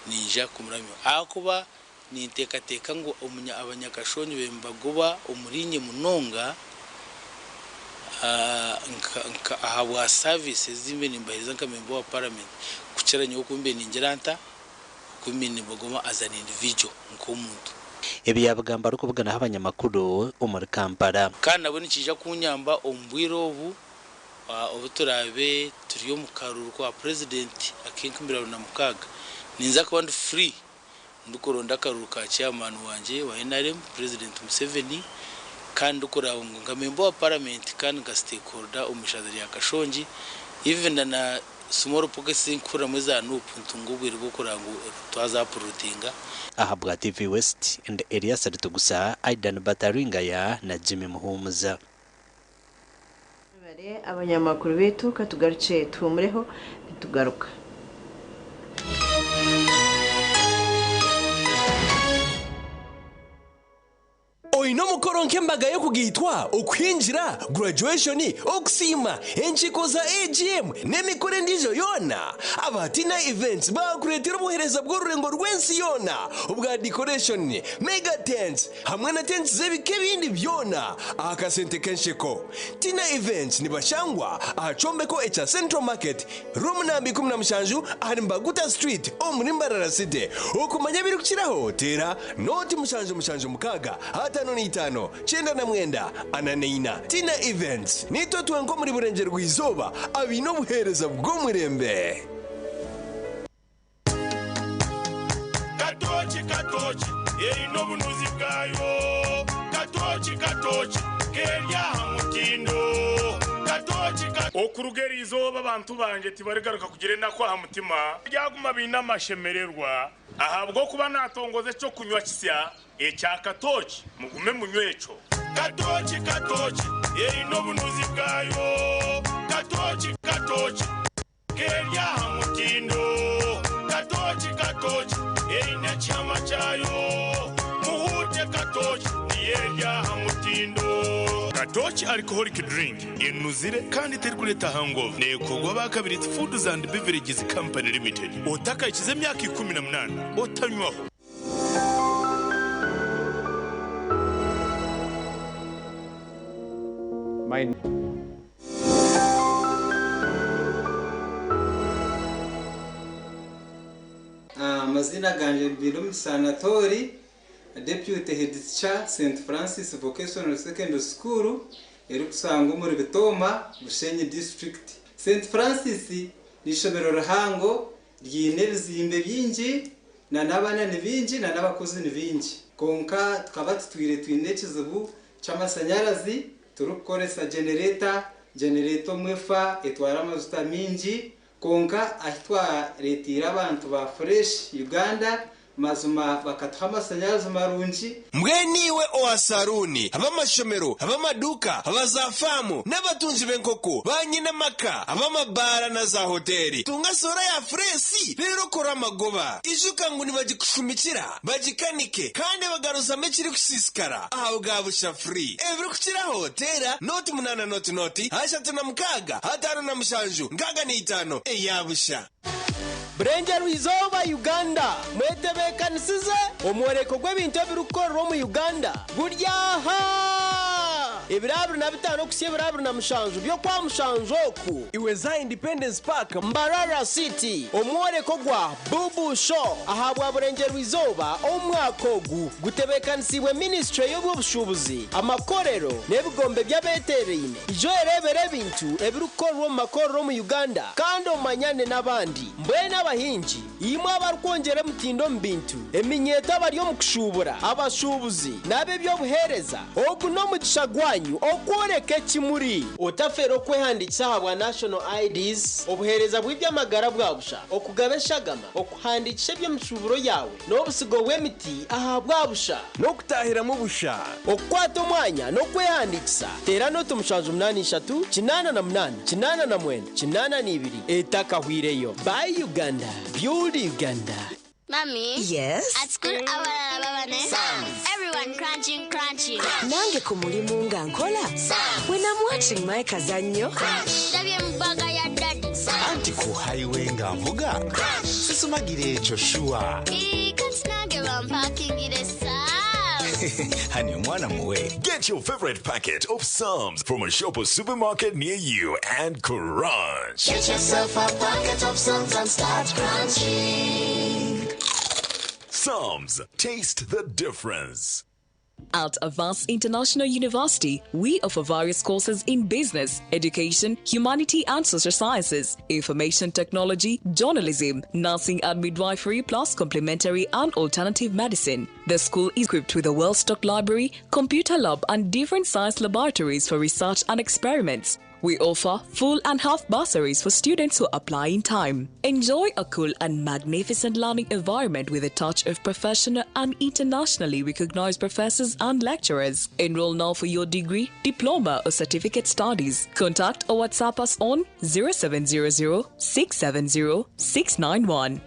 nija kumuramyo akuba ni intekateka ngo abanyakashonji bembagoba umurinye munonga ahabwa services zimbe nimbahiriza nkamembo wa parliament kuceranya ukumbe ningeranta kumini bagoma as an individual nkomuntu
ebi yabagamba rukubugana abanyamakuru umuri Kampala
kandi abone kija kunyamba ombwiro obuturabe turiyo mukaruru kwa president akinkumbira na mukaga ninza kuba ndi free ndukoronda karuru ka chairman wanje wa NRM president Museveni kandi ukora nka member wa parliament kandi nka stakeholder umushadari ya Kashonji even na small pockets inkura mwiza nupuntu ngubwira gukora ngo twazapurutinga
ahabwa TV West and area Tugusa Aidan Bataringaya na Jimmy Muhumuza
abanyamakuru betu katugaruke tumureho ntitugaruka
Oino mukoronke mbaga yo kugitwa ukwinjira graduation okusima enchiko za AGM nemikore ndijo yona abatina events bakuretera ubuhereza bw'ururengo rwensi yona ubwa decoration mega tents hamwe na tents zebike bindi byona akasente kensheko tina events nibashangwa ahacombeko echa Central Market room nambi 17 ahari Mbaguta Street omurimbarara city ukumanya biri kukiraho tera noti mushanju mukaga hata no itano chenda na mwenda ananeina tina events nito twenko muri burengero rw'izoba abino buhereza bwo murembe
katochi erino bunuzi bwayo katochi kelya hamutindo
okurugera izoba abantu banje tibarigaruka kugire nakwaha mutima byaguma binamashemererwa ahabwo kuba natongoze cyo kunywa kisya ecya katoki mugume munyweco katoki ino bunuzi bwayo katoki kerya hamutindo katoki ine chama chayo muhute katoki yerya hamutindo katoki alcoholic drink inuzire kandi terkuleta hangover nekogwa bakabiri Foods and Beverages Company Limited otaka ikize myaka 18 otanywaho
amazina ganje Birum Sanatori Deputy Head Teacher St Francis Vocational Secondary School erukusanga muri Bitoma Bushenyi District. St Francis nishobero ruhango ryine bizimbe byinji na nabana ni binji na nabakozi ni binji konka tukaba tutwire twinekizubu cy'amasanyarazi turukoresa generator mwefa etwara amazuta minji konka ahitwa retira abantu ba Fresh Uganda mazuma bakatha amasanyarazi marunji
mweniwe oasaruni abamashomero abamaduka abazafamu n'abatunzi benkoko banyine maka abamabara na za hoteli tunga sora ya Fresi rero kora magoba ijuka ngo nibagikushumikira bagikanike kandi bagaruza mekiri kusisikara aho gabusha free evri kukira hotela noti munana noti hasha na mukaga hatano na mushanju ngaga ni 5 eyabusha Brengero izoba Uganda mwetebekanisize omworeko gw'ebintu ebirukorwa mu Uganda buryaha ebirabiro na bitano kusiye ebirabiro na mushanju byo kwa mushanju oku iweza Independence Park Mbarara City omworeko gwa Bubu Show ahabwa Brengero izoba omwaka ogu gutebekanisibwe Ministry y'Obushubuzi amakorero n'ebigombe by'abeterine ijo erebere ebintu ebirukorwa mu makorero mu Uganda kandi omanyane n'abandi mbwena abahinji imwe abarukongera mutindo mbintu eminyeta bari yo mukushubura abashubuzi nabe byo buhereza ogu no mugisha gwanyu okworeke kimuri otafero kwehandikisa habwa national IDs obuhereza bw'ibyamagara bwabusha okugabeshagama okuhandikisha byo mushuburo yawe n'obusigo w'emiti ahabwa busha no kutahira mu busha okwata omwanya no kwehandikisa tera noto mushanju 83 889 etaka hwireyo by Uganda build Uganda.
Mommy?
Yes?
At school, everyone crunching.
Nange kumulimu nga nkola. When I'm watching my kazanyo.
Auntie
ku highway nga mvuga. Susumagire echo shua.
Honey, mwana muwe.
Get your favorite packet of Psalms from a shop or supermarket near you and crunch.
Get yourself a packet of Psalms and start crunching.
Psalms, taste the difference.
At Avance International University, we offer various courses in business, education, humanity and social sciences, information technology, journalism, nursing and midwifery, plus complementary and alternative medicine. The school is equipped with a well-stocked library, computer lab and different science laboratories for research and experiments. We offer full and half bursaries for students who apply in time. Enjoy a cool and magnificent learning environment with a touch of professional and internationally recognized professors and lecturers. Enroll now for your degree, diploma or certificate studies. Contact or WhatsApp us on 0700 670 691.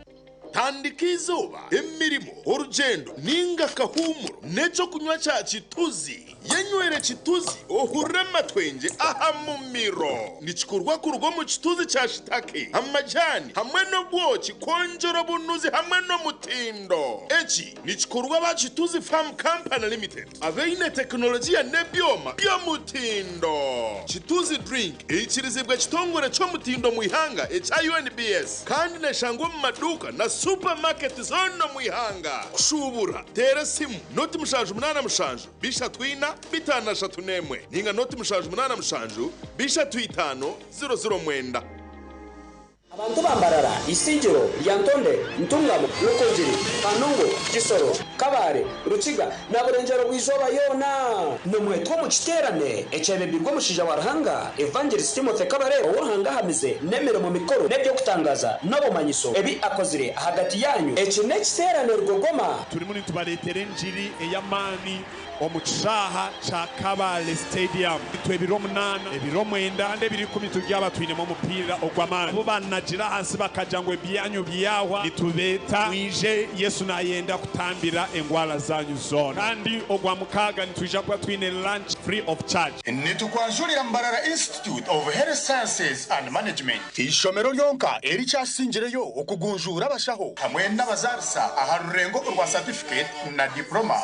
tandika izuba imirimo urugendo ninga kahumuro neco kunywa cha chituzi yenywere chituzi ohure matwenge aha mumiro nichikurwa kurugo mu chituzi cha shitake amajani hamwe no bwoki konjora bunuzi hamwe no mutindo echi nichikurwa ba chituzi Farm Company Limited aveine teknolojia nebyoma byo mutindo chituzi drink ichirizibwa chitongore cyo mutindo muihanga echa UNBS kandi neshangwa mu maduka na supermarket zono muihanga kushubura tere simu noti mushanju 8 mushanju bisha twina bitana shatunemwe ninga noti mushanju 8 mushanju bisha twitano 009
abantu bambarara isingiro lyantonde ntungamo lokojiri kanongo kisoro
Kabare Rukiga na Burengero bw'izoba yona numwe two mu kiterane ecebe birwo mushija warahanga Evangelist Timothy Kabare wohanga hamize nemero mu mikoro nebyo kutangaza no bumanyiso ebi akozire hagati yanyu ekine kiterane rugogoma
turi muri tubaretere njiri eyamani omuchaha cha Kabale Stadium twebiro munana ebiro mwenda nde biri kumi tujyaba twinemo umupira ogwamana bo banagira hasi bakajangwe byanyu byahwa nitubeta mwije Yesu nayenda kutambira engwala zanyu zona kandi ogwa mukaga nituje kwa twine lunch free of charge
nitukwanjurira Mbarara Institute of Health Sciences and Management ishomero lyonka eri cyasingireyo okugunjura abashaho hamwe n'abazarisa aharurengo urwa certificate na diploma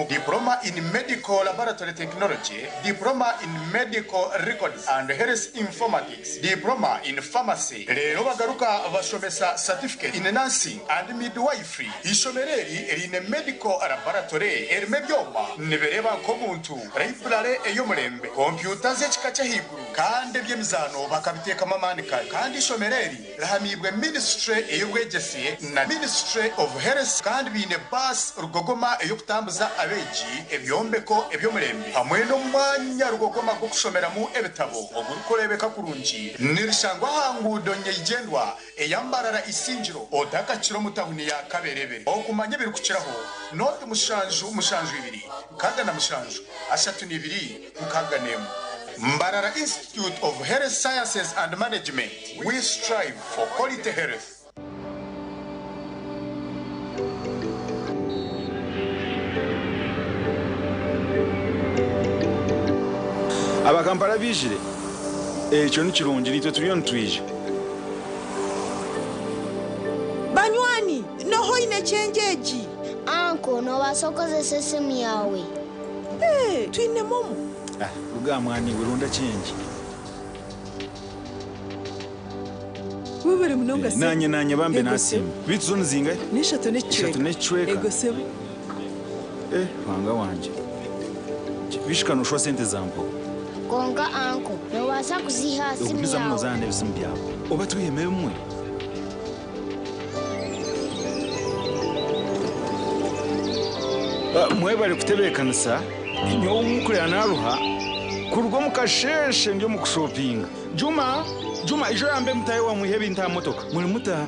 diploma in medical laboratory technology, diploma in medical records and health informatics, diploma in pharmacy. Rero bagaruka bashomesa certificate in nursing and midwifery. Ishomereri in medical laboratory erime byoma nibereba ko muntu library eyomurembe computer z'ekikacha higuru kandi byemizano bakabiteka mamanika kandi ishomereri rahamibwe ministry eyobwegesiye na ministry of health kandi bine bus rugogoma eyokutambuza abeji yombeko ebyomurembe hamwe no mwanya rugogoma go kushomeramo ebitabo ogurukorebeka kurungi nirishangwa hangudo nyegendwa eyambarara isingiro odakakiro mutahuni ya Kaberebe okumanye biri kukiraho note mushanju ibiri kaga na mushanju ashatu nibiri mukaga nemo Mbarara Institute of Health Sciences and Management, we strive for quality health.
Abakampala bijire ekyo nikirungi nitwe turiyo nitwije
banywani noho ine chenjeji
anko no basokozesa esimu yawe
twine momo
uga mwani urunda chenji
webere munonga se
nanye bambe nasimu bitu zone zinga
nishatu
necweka
ego sebo
wanga wanje bishikano shwa sente zampo
konga anko no basa kuziha simu yawe
ubiza muzane bisimu byabo oba tuyemeye umwe mwebale kutebekanisa nyo mukurya naruha kurwo mukasheshe ndio mukushopinga Juma ijo yambe mutaye wa muhebe nta motoka muri muta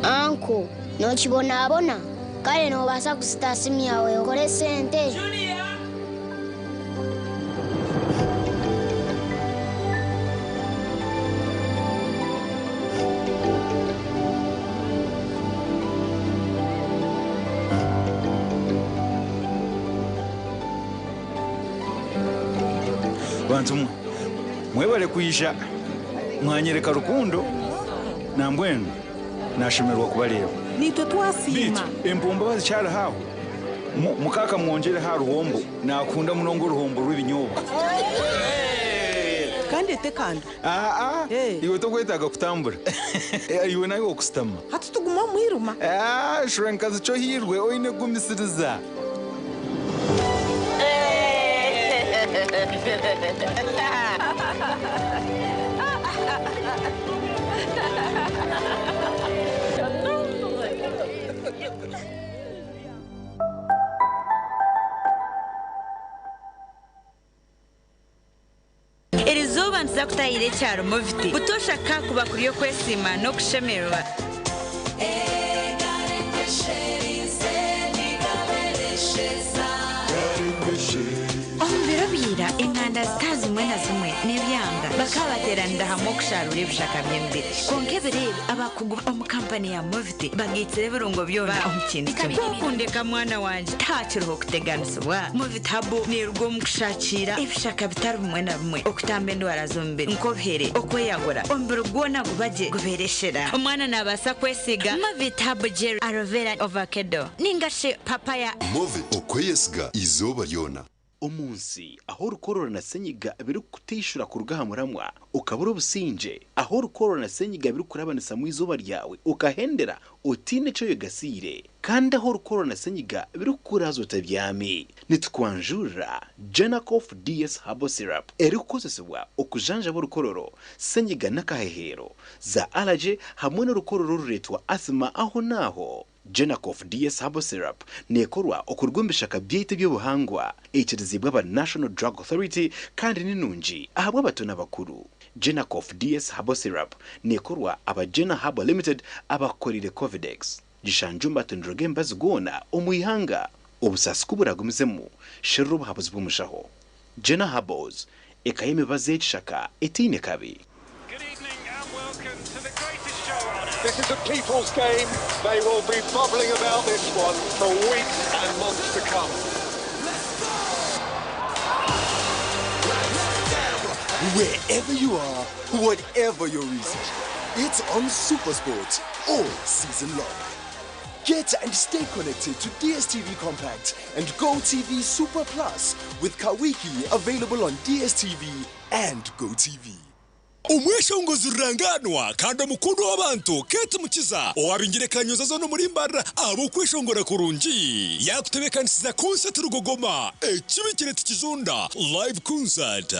anko no chibona kale no basa kusita simu yawe okore sente
bantu mwebale kuisha mwanyereka rukundo na mbwenu nashemerwa kubareba
nitwe twasima
empomba bazicara haho mukaka mwongere ha ruhombo nakunda munongo ruhombo rw'ibinyobwa
kandi tekanda
iwe to kwetaga kutambura iwe nayo okustama
hatu tuguma mwiruma
shrankazi cyo hirwe oine gumisiriza
Erizoba nza kutayire cyaro mufite butosha kakuba kuriyo kwesima no kushemerwa Birabira inganda zitazi zimwe na zimwe n'ibyanga bakabateranira hamwe kusharura ibishaka by'imbere konke bireba abakugura omukampani ya Moviti bagitse birungo byo omukintu kabikundeka mwana wanje takiruho kuteganiswa Moviti habo nirwo mukushakira ibishaka bitari bimwe na bimwe okutambe ndwara zombere nkohere okweyagura ombere gwona gubaje gubereshera omwana nabasa kwesiga Moviti habo gel aloe vera avocado ningashe papaya
Moviti okweyesiga izoba lyona
umunsi aho rukorora na senyiga biri kutishura ku rugahamuramwa ukabura ubusinje aho rukorora na senyiga biri kurabanisa mu izuba ryawe ukahendera utine cyo yogasire kandi aho rukorora na senyiga biri kurazo tabyame nitwanjura Genacof DS Herbal Syrup eri kukozesebwa okujanja bo rukororo senyiga nakahehero za allergy hamwe no rukororo ruretwa asthma aho naho Genacof DS Herbal Syrup nekorwa okurwumbisha kabyite by'ubuhangwa ikirizibwa ba National Drug Authority kandi ninunji ahabwa bato n'abakuru. Genacof DS Herbal Syrup nekorwa aba Gena Herbal Limited abakorire Covidex gishanjumba tundrogemba zigona omuyihanga obusasi kuburagumizemu shirro bahabuzi bw'umushaho. Gena Herbals ekayeme bazechaka etine kabi.
This is a people's game. They will be bubbling about this one for weeks and months to come.
Wherever you are, whatever your reason, it's on SuperSport all season long. Get and stay connected to DSTV Compact and GoTV Super Plus with Kawiki available on DSTV and GoTV.
umweshongozi ruranganwa kandi mukundu w'abantu kete mukiza owabingirekanyoza zo no muri mbara abo kweshongora kurungi yakutebekanisiza concert rugogoma ekibikire tikizunda live concert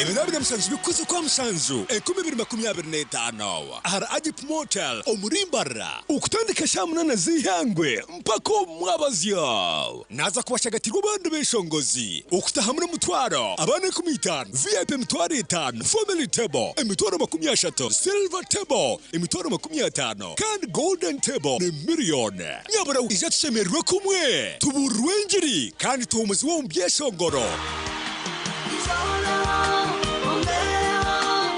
ibinabira musanzu bikuze kwa musanzu 2025 ahara Agip Motel omurimbara ukutandika shamunana zihangwe mpako mwabazya naza kubashagatirwa bandu beshongozi ukutahamura mutwaro abane 15 VIP mutwaro 5 family table emitwaro 30 silver table emitwaro 50 kandi golden table ni million nyabara izatusemerwe kumwe tuburwengiri kandi tuhumuzi wo mbyeshongoro.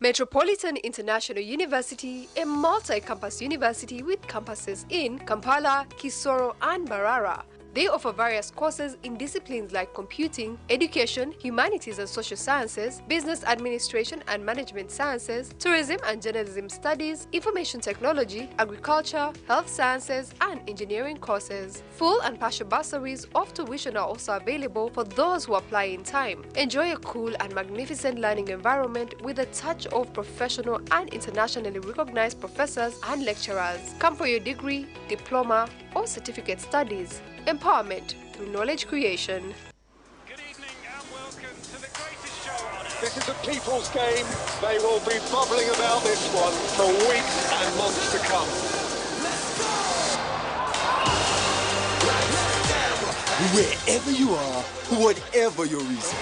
Metropolitan International University, a multi-campus university with campuses in Kampala, Kisoro, and Mbarara. They offer various courses in disciplines like computing, education, humanities and social sciences, business administration and management sciences, tourism and journalism studies, information technology, agriculture, health sciences, and engineering courses. Full and partial bursaries of tuition are also available for those who apply in time. Enjoy a cool and magnificent learning environment with a touch of professional and internationally recognized professors and lecturers. Come for your degree, diploma, or certificate studies. Empowerment through knowledge creation.
This is a people's game. They will be bubbling about this one for weeks and months to come.
Wherever you are, whatever your reason,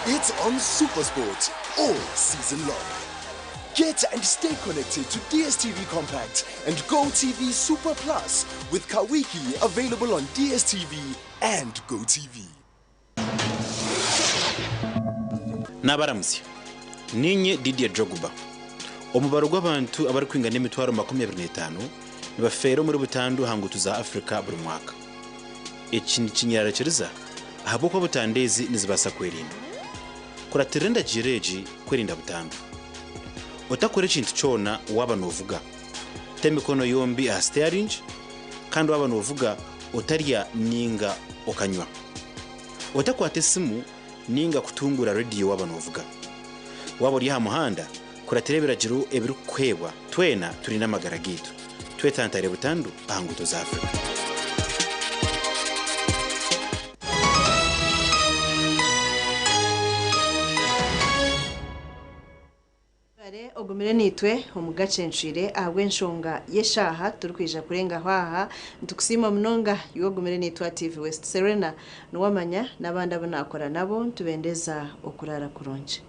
it's on SuperSport all season long. Get and stay connected to DSTV Compact and GoTV Super Plus with Kawiki available on DSTV and GoTV.
Nabaramusi ninye Didier Drogba omubaro gw'abantu abari kwingana emitwaro 25 nibafero muri butandu hangutu za Afrika buri mwaka ekindi kinyararekeriza ahabo ko butandezi nizibasa kwerinda kuratirenda jireji kwerinda butandu otakore kintu cyona waba novuga temikono yombi a steering kandi waba novuga otarya ninga okanywa otakwate simu ninga kutungura radio waba novuga waba uri ha muhanda kuraterebera jiru ebiru kwebwa twena turi namagara gitu twetantare butandu ahanguto za Afrika.
Ogumire nitwe omugacenshire ahwe nshonga yeshaha turukwija kurenga hwaha ntukusima mnonga yogumire nitwa TV West Serena nuwamanya nabandi abonakora nabo ntubendeza okurara kuronje.